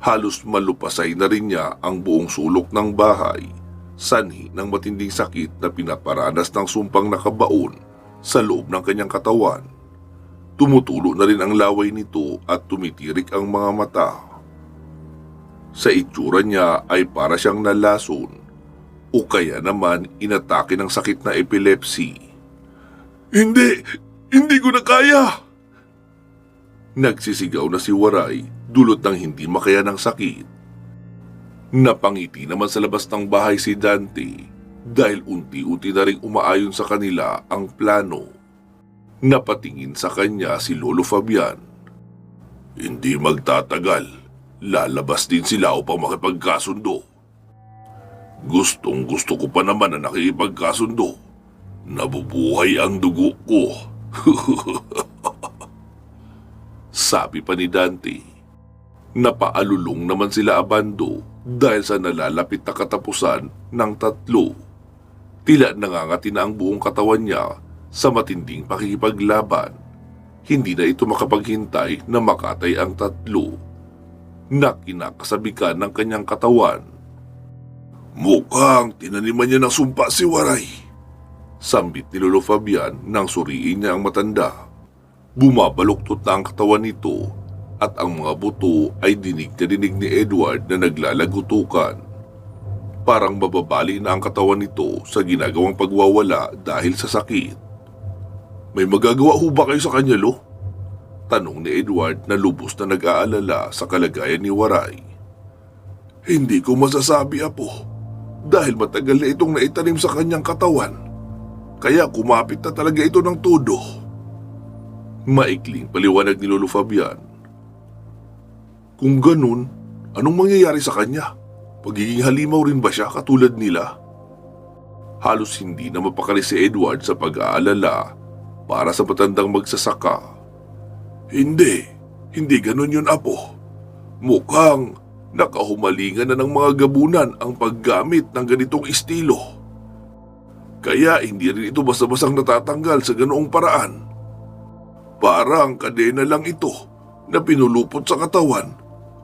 Halos malupasay na rin niya ang buong sulok ng bahay, sanhi ng matinding sakit na pinaparanas ng sumpang nakabaon sa loob ng kanyang katawan. Tumutulo na rin ang laway nito at tumitirik ang mga mata. Sa itsura niya ay para siyang nalason o kaya naman inatake ng sakit na epilepsy. Hindi ko na kaya! Nagsisigaw na si Waray dulot ng hindi makaya ng sakit. Napangiti naman sa labas ng bahay si Dante dahil unti-unti na ring umaayon sa kanila ang plano. Napatingin sa kanya si Lolo Fabian. Hindi magtatagal, lalabas din sila upang makipagkasundo. Gustong gusto ko pa naman na nakikipagkasundo. Nabubuhay ang dugo ko. Sabi pa ni Dante. Napaalulong naman sila Abando dahil sa nalalapit na katapusan ng tatlo. Tila nangangati na ang buong katawan niya sa matinding pakikipaglaban. Hindi na ito makapaghintay na makatay ang tatlo na kinakasabikan ng kanyang katawan. Mukhang tinaniman niya ng sumpa si Waray. Sambit ni Lolo Fabian nang suriin niya ang matanda. Bumabaluktot na ang katawan nito at ang mga buto ay dinig na dinig ni Edward na naglalagutukan. Parang mababali na ang katawan nito sa ginagawang pagwawala dahil sa sakit. May magagawa ho ba kayo sa kanya, Lo? Tanong ni Edward na lubos na nag-aalala sa kalagayan ni Waray. Hindi ko masasabi, Apo, dahil matagal na itong naitanim sa kanyang katawan. Kaya kumapit na talaga ito ng todo. Maikling paliwanag ni Lolo Fabian. Kung ganun, anong mangyayari sa kanya? Pagiging halimaw rin ba siya katulad nila? Halos hindi na mapakali si Edward sa pag-aalala para sa matandang magsasaka. Hindi ganun yun, Apo. Mukhang nakahumalingan na ng mga gabunan ang paggamit ng ganitong estilo. Kaya hindi rin ito basta-basang natatanggal sa ganoong paraan. Parang kadena lang ito na pinulupot sa katawan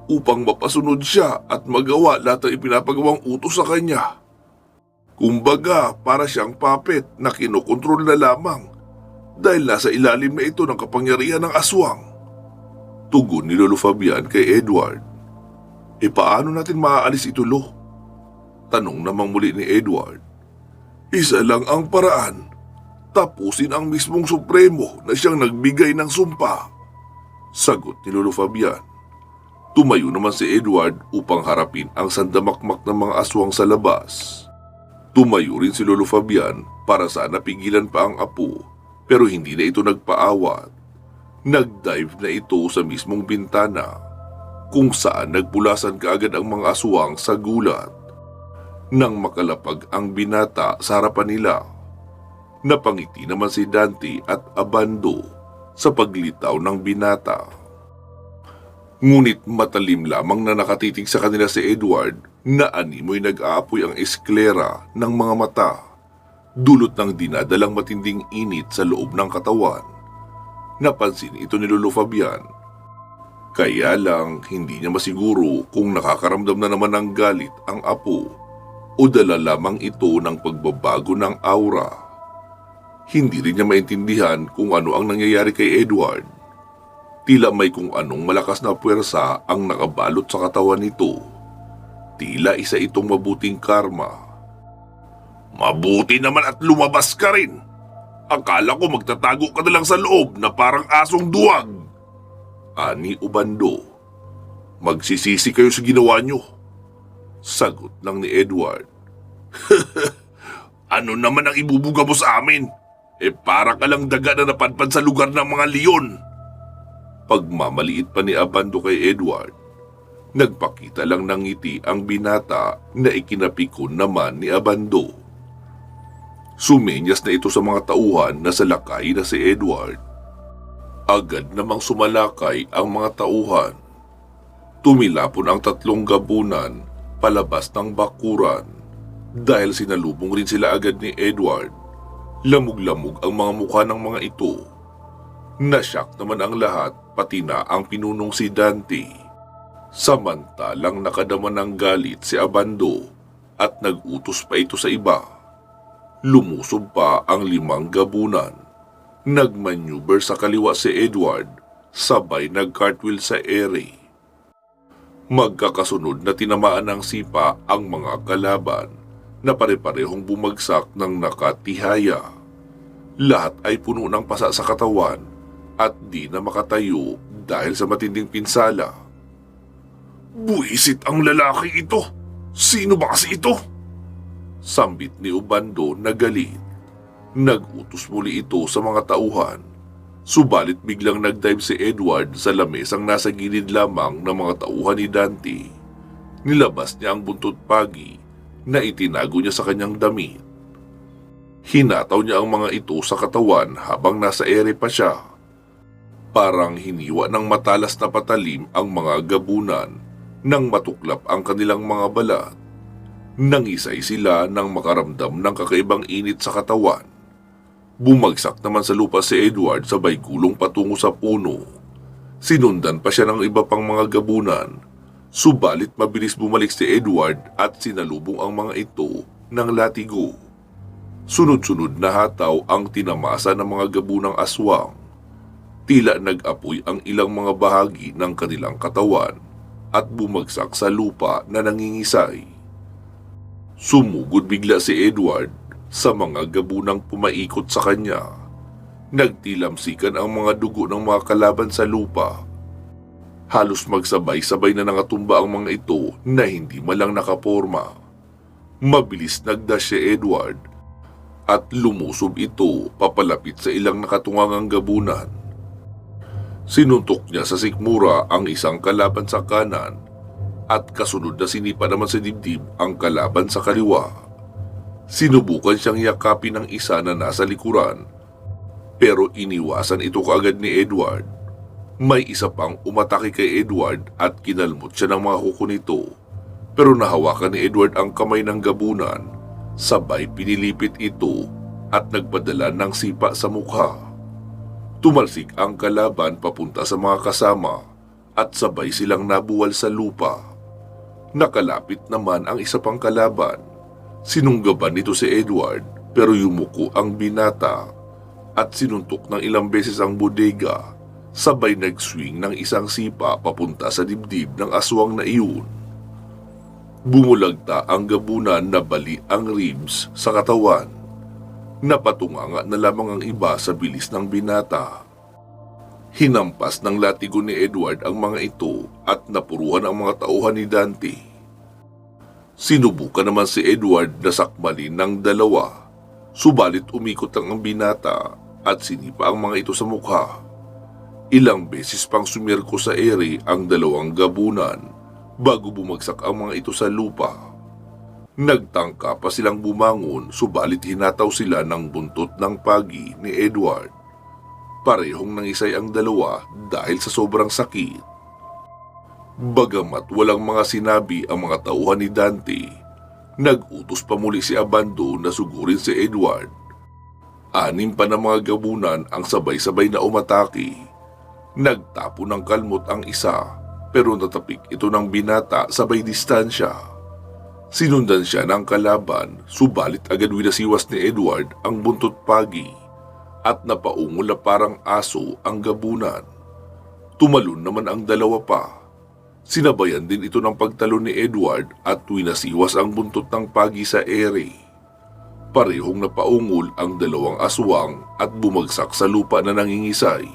upang mapasunod siya at magawa lahat ng ipinapagawang utos sa kanya. Kumbaga, para siyang puppet na kinokontrol na lamang dahil nasa ilalim na ito ng kapangyarihan ng aswang. Tugon ni Lolo Fabian kay Edward. Paano natin maaalis ito, Lo? Tanong namang muli ni Edward. Isa lang ang paraan. Tapusin ang mismong Supremo na siyang nagbigay ng sumpa. Sagot ni Lolo Fabian. Tumayo naman si Edward upang harapin ang sandamakmak ng mga aswang sa labas. Tumayo rin si Lolo Fabian para sana pigilan pa ang apo, pero hindi na ito nagpaawat. Nagdive na ito sa mismong bintana, kung saan nagpulasan kaagad ang mga aswang sa gulat. Nang makalapag ang binata sa harapan nila, napangiti naman si Dante at Abando sa paglitaw ng binata. Ngunit matalim lamang na nakatitig sa kanila si Edward na animoy nag-aapoy ang esklera ng mga mata, dulot ng dinadalang matinding init sa loob ng katawan. Napansin ito ni Lolo Fabian. Kaya lang hindi niya masiguro kung nakakaramdam na naman ng galit ang apo o dala lamang ito ng pagbabago ng aura. Hindi rin niya maintindihan kung ano ang nangyayari kay Edward. Tila may kung anong malakas na puwersa ang nakabalot sa katawan nito. Tila isa itong mabuting karma. Mabuti naman at lumabas ka rin. Akala ko magtatago ka na lang sa loob na parang asong duwag. Ani Ubando. Magsisisi kayo sa ginawa nyo. Sagot lang ni Edward. Ano naman ang ibubuga mo sa amin? Para ka lang daga na napadpad sa lugar ng mga leon. pagmamaliit pa ni Abando kay Edward, nagpakita lang ng ngiti ang binata na ikinapikon naman ni Abando. Sumenyas na ito sa mga tauhan na salakay na si Edward. Agad namang sumalakay ang mga tauhan. Tumilapon ang 3 gabunan palabas ng bakuran dahil sinalubong rin sila agad ni Edward. Lamog-lamog ang mga mukha ng mga ito. Nasyak naman ang lahat, pati na ang pinunong si Dante. Samantalang nakadama ng galit si Abando at nag-utos pa ito sa iba. Lumusob pa ang 5 gabunan. Nagmaneuver sa kaliwa si Edward, sabay nag-cartwheel sa ere. Magkakasunod na tinamaan ng sipa ang mga kalaban na pare-parehong bumagsak ng nakatihaya. Lahat ay puno ng pasa sa katawan at di na makatayo dahil sa matinding pinsala. "Buwisit ang lalaki ito! Sino ba kasi ito?" Sambit ni Ubando na galit. Nag-utos muli ito sa mga tauhan. Subalit biglang nag-dive si Edward sa lamesang nasa gilid lamang ng mga tauhan ni Dante. Nilabas niya ang buntot pagi na itinago niya sa kanyang damit. Hinataw niya ang mga ito sa katawan habang nasa ere pa siya. Parang hiniwa ng matalas na patalim ang mga gabunan nang matuklap ang kanilang mga balat. Nangisay sila nang makaramdam ng kakaibang init sa katawan. Bumagsak naman sa lupa si Edward sabay gulong patungo sa puno. Sinundan pa siya ng iba pang mga gabunan. Subalit mabilis bumalik si Edward at sinalubong ang mga ito ng latigo. Sunod-sunod na hataw ang tinamasa ng mga gabunang aswang. Tila nag-apoy ang ilang mga bahagi ng kanilang katawan at bumagsak sa lupa na nangingisay. Sumugod bigla si Edward sa mga gabunang pumaikot sa kanya. Nagtilamsikan ang mga dugo ng mga kalaban sa lupa. Halos magsabay-sabay na nangatumba ang mga ito na hindi malang nakaporma. Mabilis nagdash si Edward at lumusob ito papalapit sa ilang nakatungangang gabunan. Sinuntok niya sa sikmura ang isang kalaban sa kanan at kasunod na sinipa naman sa dibdib ang kalaban sa kaliwa. Sinubukan siyang yakapin ng isa na nasa likuran pero iniwasan ito kaagad ni Edward. May isa pang umatake kay Edward at kinalmot siya ng mga kuko nito pero nahawakan ni Edward ang kamay ng gabunan sabay pinilipit ito at nagpadala ng sipa sa mukha. Tumalsik ang kalaban papunta sa mga kasama at sabay silang nabuwal sa lupa. Nakalapit naman ang isa pang kalaban. Sinunggaban nito si Edward pero yumuko ang binata at sinuntok ng ilang beses ang bodega. Sabay nag-swing ng isang sipa papunta sa dibdib ng aswang na iyon. Bumulagta ang gabunan na bali ang ribs sa katawan. Napatunganga na lamang ang iba sa bilis ng binata. Hinampas ng latigo ni Edward ang mga ito at napuruhan ang mga tauhan ni Dante. Sinubukan naman si Edward na sakmalin ng 2, subalit umikot ang binata at sinipa ang mga ito sa mukha. Ilang beses pang sumirko sa ere ang 2 gabunan bago bumagsak ang mga ito sa lupa. Nagtangka pa silang bumangon subalit hinataw sila ng buntot ng pagi ni Edward. Parehong nangisay ang 2 dahil sa sobrang sakit. Bagamat walang mga sinabi ang mga tauhan ni Dante, nag-utos pa muli si Abando na sugurin si Edward. 6 pa na mga gabunan ang sabay-sabay na umatake. Nagtapo ng kalmot ang isa pero natapik ito ng binata sabay distansya. Sinundan siya ng kalaban, subalit agad winasiwas ni Edward ang buntot pagi at napaungol na parang aso ang gabunan. Tumalon naman ang 2 pa. Sinabayan din ito ng pagtalon ni Edward at winasiwas ang buntot ng pagi sa ere. Parehong napaungol ang 2 aswang at bumagsak sa lupa na nangingisay.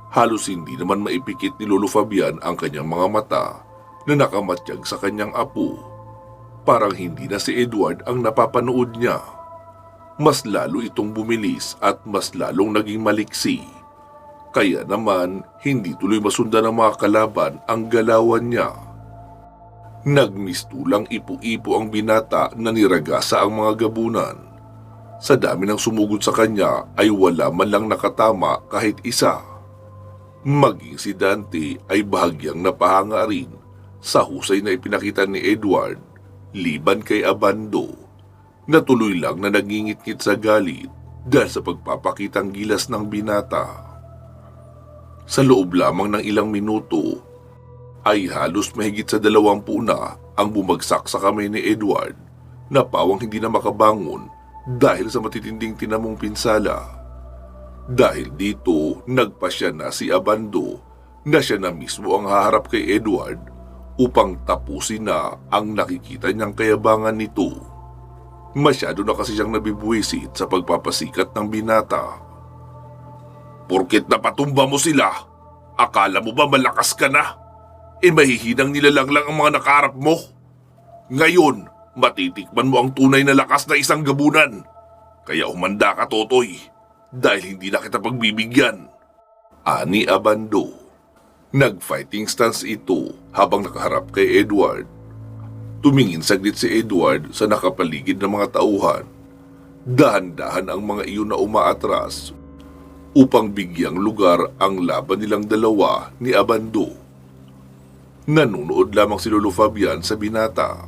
Halos hindi naman maipikit ni Lolo Fabian ang kanyang mga mata na nakamatyag sa kanyang apo. Parang hindi na si Edward ang napapanood niya. Mas lalo itong bumilis at mas lalong naging maliksi. Kaya naman, hindi tuloy masundan ng mga kalaban ang galawan niya. Nagmistulang ipo-ipo ang binata na niragasa ang mga gabunan. Sa dami ng sumugod sa kanya ay wala man lang nakatama kahit isa. Maging si Dante ay bahagyang napahanga rin sa husay na ipinakita ni Edward liban kay Abando, na tuloy lang na nangingit-ngit sa galit dahil sa pagpapakitang gilas ng binata. Sa loob lamang ng ilang minuto, ay halos mahigit sa 20 na ang bumagsak sa kamay ni Edward na pawang hindi na makabangon dahil sa matitinding tinamong pinsala. Dahil dito, nagpasya na si Abando na siya na mismo ang haharap kay Edward upang tapusin na ang nakikita niyang kayabangan nito. Masyado na kasi siyang nabibuwisit sa pagpapasikat ng binata. Porket napatumba mo sila, akala mo ba malakas ka na? Mahihinang nilalang lang ang mga nakaharap mo. Ngayon, matitikman mo ang tunay na lakas na isang gabunan. Kaya umanda ka, Totoy, dahil hindi na kita pagbibigyan. Ani Abando. Nag-fighting stance ito habang nakaharap kay Edward. Tumingin saglit si Edward sa nakapaligid ng mga tauhan. Dahan-dahan ang mga iyon na umaatras upang bigyang lugar ang laban nilang dalawa ni Abando. Nanunood lamang si Lolo Fabian sa binata.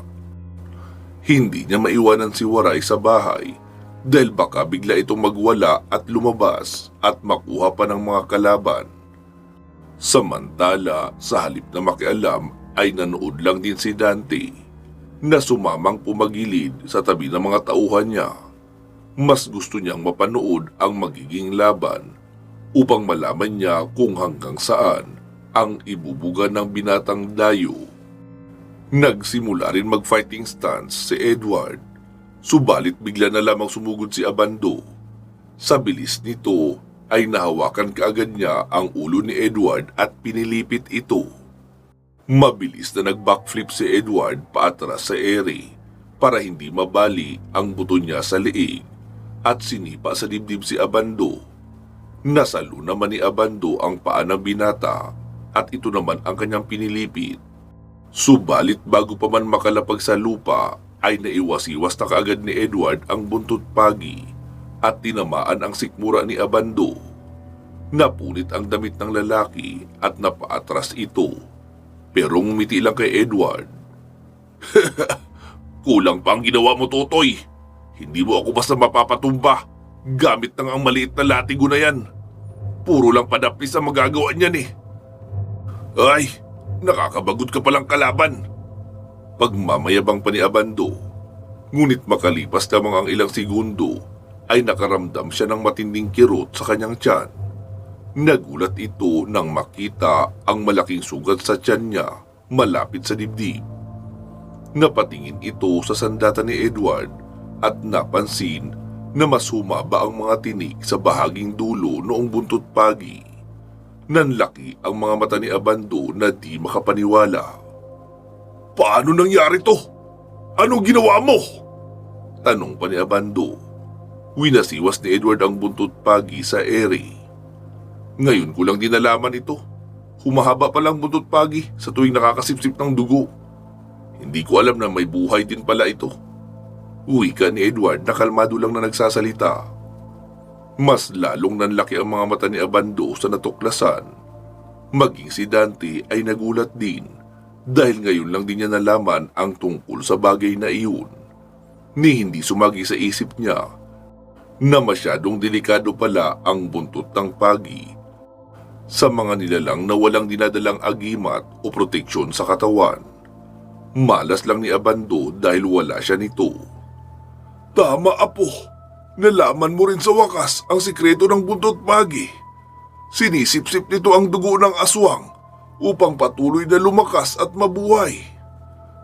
Hindi niya maiwanan si Waray sa bahay dahil baka bigla itong magwala at lumabas at makuha pa ng mga kalaban. Samantala, sa halip na makialam ay nanood lang din si Dante na sumamang pumagilid sa tabi ng mga tauhan niya. Mas gusto niyang mapanood ang magiging laban upang malaman niya kung hanggang saan ang ibubuga ng binatang dayo. Nagsimula rin mag-fighting stance si Edward, subalit bigla na lamang sumugod si Abando. Sa bilis nito ay nahawakan kaagad niya ang ulo ni Edward at pinilipit ito. Mabilis na nag-backflip si Edward paatras sa ere para hindi mabali ang buto niya sa leeg at sinipa sa dibdib si Abando. Nasalo naman ni Abando ang paa ng binata at ito naman ang kanyang pinilipit. Subalit bago pa man makalapag sa lupa ay naiwas-iwas na kaagad ni Edward ang buntot pagi at tinamaan ang sikmura ni Abando. Napunit ang damit ng lalaki at napaatras ito, pero ngumiti lang kay Edward. Kulang pa ang ginawa mo, Totoy. Hindi mo ako basta mapapatumba gamit ng ang maliit na latigo na yan. Puro lang padapis ang magagawa niyan eh. Ay, nakakabagod ka palang kalaban. Pagmamayabang pa ni Abando. Ngunit makalipas lamang ang ilang segundo ay nakaramdam siya ng matinding kirot sa kanyang tiyan. Nagulat ito nang makita ang malaking sugat sa tiyan niya malapit sa dibdib. Napatingin ito sa sandata ni Edward at napansin na mas humaba ang mga tinik sa bahaging dulo noong buntot pagi. Nanlaki ang mga mata ni Abando na di makapaniwala. Paano nangyari to? Anong ginawa mo? Tanong pa ni Abando. Winasiwas ni Edward ang buntot pagi sa ere. Ngayon ko lang din nalaman ito. Humahaba palang buntot pagi sa tuwing nakakasipsip ng dugo. Hindi ko alam na may buhay din pala ito. Wika ni Edward na kalmado lang na nagsasalita. Mas lalong nanlaki ang mga mata ni Abando sa natuklasan. Maging si Dante ay nagulat din dahil ngayon lang din niya nalaman ang tungkol sa bagay na iyon. Ni hindi sumagi sa isip niya na masyadong delikado pala ang buntot ng pagi sa mga nilalang na walang dinadalang agimat o proteksyon sa katawan. Malas lang ni Abando dahil wala siya nito. Tama, Apo. Nalaman mo rin sa wakas ang sikreto ng buntot pagi. Sinisip-sip nito ang dugo ng aswang upang patuloy na lumakas at mabuhay.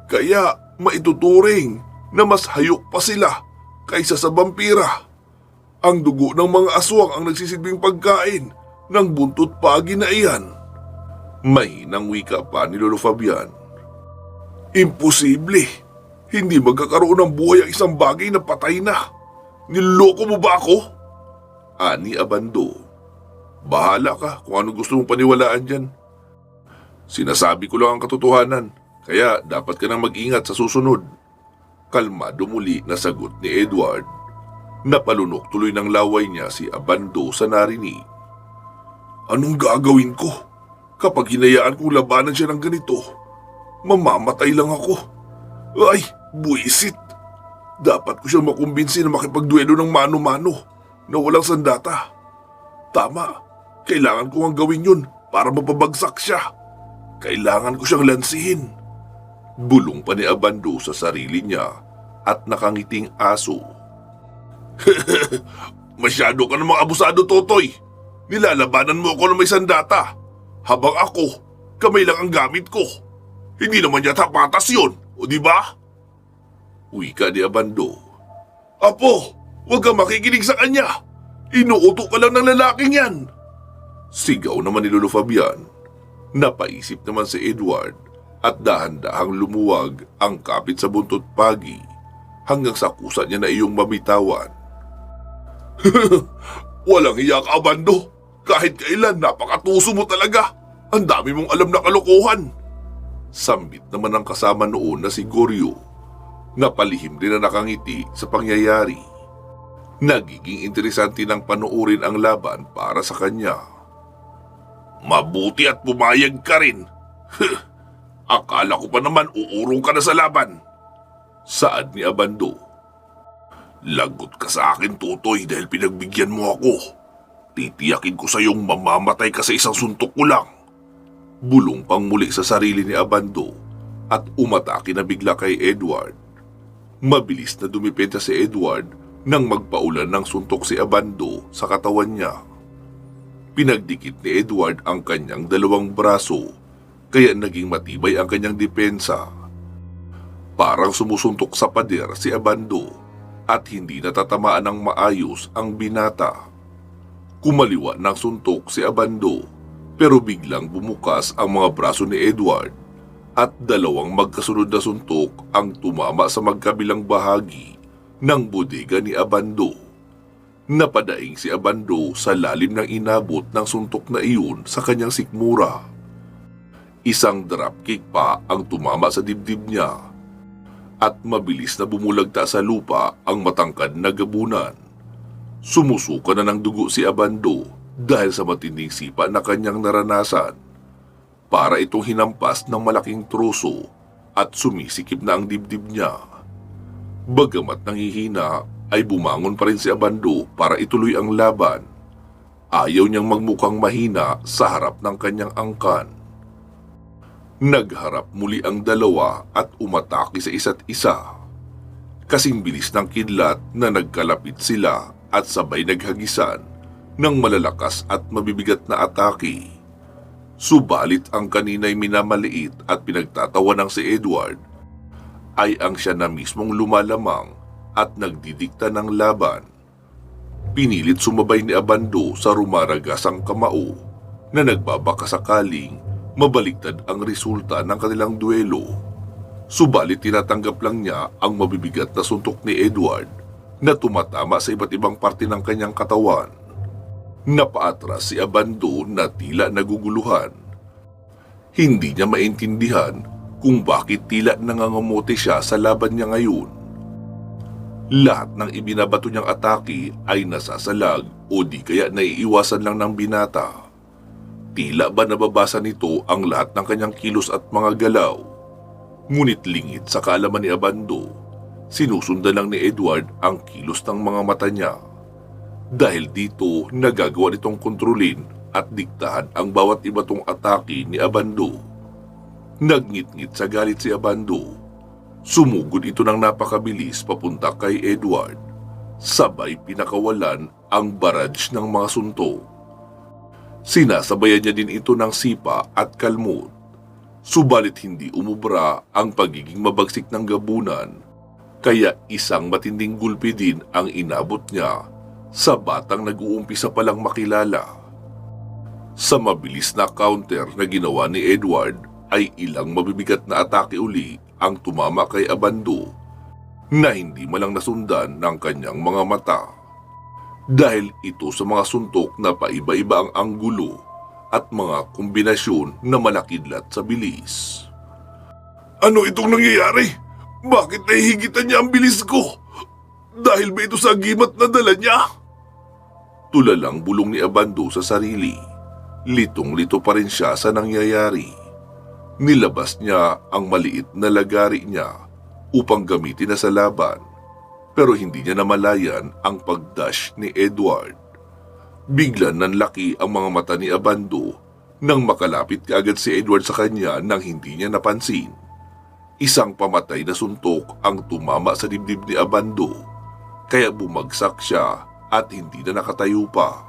Kaya maituturing na mas hayok pa sila kaysa sa vampira. Ang dugo ng mga aswang ang nagsisilbing pagkain ng buntot pagi na iyan. Mahinang wika pa ni Lolo Fabian. Imposible. Hindi magkakaroon ng buhay ang isang bagay na patay na. Niloko mo ba ako? Ani Abando. Bahala ka kung ano gusto mong paniwalaan dyan. Sinasabi ko lang ang katotohanan, kaya dapat ka nang mag-ingat sa susunod. Kalmado muli na sagot ni Edward. Napalunok tuloy ng laway niya si Abando sa narinig. Anong gagawin ko? Kapag hinayaan kong labanan siya ng ganito, mamamatay lang ako. Ay, buisit! Dapat ko siyang makumbinsi na makipagduelo ng mano-mano na walang sandata. Tama, kailangan ko ang gawin yun para mapabagsak siya. Kailangan ko siyang lansihin. Bulong pa ni Abando sa sarili niya at nakangiting aso. Masyado ka namang abusado, Totoy. Nilalabanan mo ako ng may sandata. Habang ako, kamay lang ang gamit ko. Hindi naman yata patas yun, o di ba? Wika ni Abando. Apo, huwag kang makikinig sa kanya. Inuuto ka lang ng lalaking yan. Sigaw naman ni Lolo Fabian. Napaisip naman si Edward at dahan-dahang lumuwag ang kapit sa buntot pagi hanggang sa kusa niya na iyong mamitawan. Walang hiya ka, Abando. Kahit kailan, napakatuso mo talaga. Ang dami mong alam na kalokohan. Sambit naman ang kasama noon na si Goryo. Napalihim din na nakangiti sa pangyayari. Nagiging interesante ng panoorin ang laban para sa kanya. Mabuti at pumayag ka rin. Akala ko pa naman uurong ka na sa laban. Saad ni Abando. Lagot ka sa akin, Totoy, dahil pinagbigyan mo ako. Titiyakin ko sa iyong mamamatay ka sa isang suntok ko lang. Bulong pang muli sa sarili ni Abando at umatake na bigla kay Edward. Mabilis na dumipenta si Edward nang magpaulan ng suntok si Abando sa katawan niya. Pinagdikit ni Edward ang kanyang dalawang braso kaya naging matibay ang kanyang depensa. Parang sumusuntok sa pader si Abando at hindi natatamaan ng maayos ang binata. Kumaliwa ng suntok si Abando pero biglang bumukas ang mga braso ni Edward at dalawang magkasunod na suntok ang tumama sa magkabilang bahagi ng bodega ni Abando. Napadaing si Abando sa lalim ng inabot ng suntok na iyon sa kanyang sikmura. Isang dropkick pa ang tumama sa dibdib niya at mabilis na bumulagta sa lupa ang matangkad na gabunan. Sumusuka na ng dugo si Abando dahil sa matinding sipa na kanyang naranasan. Para itong hinampas ng malaking troso at sumisikip na ang dibdib niya. Bagamat nanghihina ay bumangon pa rin si Abando para ituloy ang laban. Ayaw niyang magmukhang mahina sa harap ng kanyang angkan. Nagharap muli ang dalawa at umatake sa isa't isa. Kasing bilis ng kidlat na nagkalapit sila at sabay naghagisan ng malalakas at mabibigat na atake. Subalit ang kanina'y minamaliit at pinagtatawa ng si Edward ay ang siya na mismong lumalamang at nagdidikta ng laban. Pinilit sumabay ni Abando sa rumaragasang kamao na nagbabakasakaling mabaligtad ang resulta ng kanilang duelo. Subalit tinatanggap lang niya ang mabibigat na suntok ni Edward na tumatama sa iba't ibang parte ng kanyang katawan. Napaatras si Abando na tila naguguluhan. Hindi niya maintindihan kung bakit tila nangangamote siya sa laban niya ngayon. Lahat ng ibinabato niyang atake ay nasasalag o di kaya naiiwasan lang ng binata. Tila ba nababasa nito ang lahat ng kanyang kilos at mga galaw? Ngunit lingid sa kaalaman ni Abando, sinusundan lang ni Edward ang kilos ng mga mata niya. Dahil dito, nagagawa nitong kontrolin at diktahan ang bawat ibatong atake ni Abando. Nagngit-ngit sa galit si Abando. Sumugod ito ng napakabilis papunta kay Edward. Sabay pinakawalan ang barrage ng mga suntok. Sinasabayan niya din ito ng sipa at kalmot. Subalit hindi umubra ang pagiging mabagsik ng gabunan, kaya isang matinding gulpi din ang inabot niya sa batang nag-uumpisa palang makilala. Sa mabilis na counter na ginawa ni Edward ay ilang mabibigat na atake uli ang tumama kay Abando na hindi malang nasundan ng kanyang mga mata. dahil ito sa mga suntok na paiba-iba ang anggulo at mga kombinasyon na malakidlat sa bilis. Ano itong nangyayari? Bakit nahihigitan niya ang bilis ko? Dahil ba ito sa agimat na dala niya? Tulalang bulong ni Abando sa sarili. Litong-lito pa rin siya sa nangyayari. Nilabas niya ang maliit na lagari niya upang gamitin na sa laban, pero hindi niya namalayan ang pagdash ni Edward. Biglan nanlaki ang mga mata ni Abando nang makalapit kaagad si Edward sa kanya nang hindi niya napansin. Isang pamatay na suntok ang tumama sa dibdib ni Abando, kaya bumagsak siya at hindi na nakatayo pa.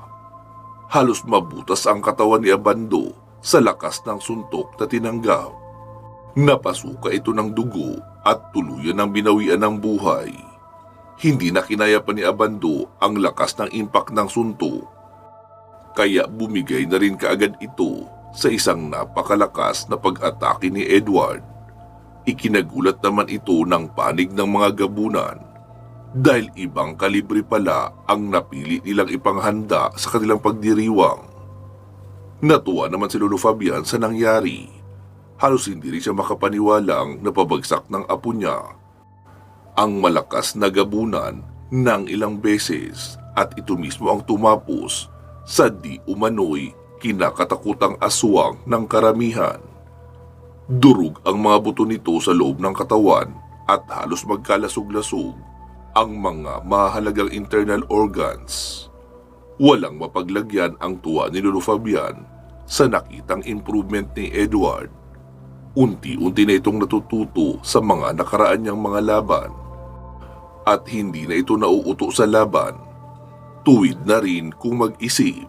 Halos mabutas ang katawan ni Abando sa lakas ng suntok na tinanggap. Napasuka ito ng dugo at tuluyan ng binawian ng buhay. Hindi na kinaya pa ni Abando ang lakas ng impact ng suntok, kaya bumigay na rin kaagad ito sa isang napakalakas na pag-atake ni Edward. Ikinagulat naman ito ng panig ng mga gabunan dahil ibang kalibre pala ang napili nilang ipanghanda sa kanilang pagdiriwang. Natuwa naman si Lolo Fabian sa nangyari. Halos hindi rin siya makapaniwalang napabagsak ng apo niya ang malakas na gabunan ng ilang beses at ito mismo ang tumapos sa di umano'y kinakatakutang aswang ng karamihan. Durog ang mga buto nito sa loob ng katawan at halos magkalasog-lasog ang mga mahalagang internal organs. Walang mapaglagyan ang tuwa ni Lolo Fabian sa nakitang improvement ni Edward. Unti-unti na itong natututo sa mga nakaraan niyang mga laban at hindi na ito nauuto sa laban. Tuwid na rin kung mag-isip.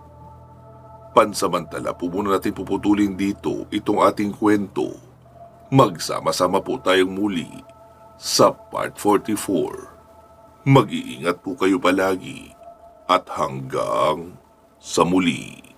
Pansamantala po muna natin puputulin dito itong ating kwento. Magsama-sama po tayong muli sa part 44. Mag-iingat po kayo palagi at hanggang sa muli.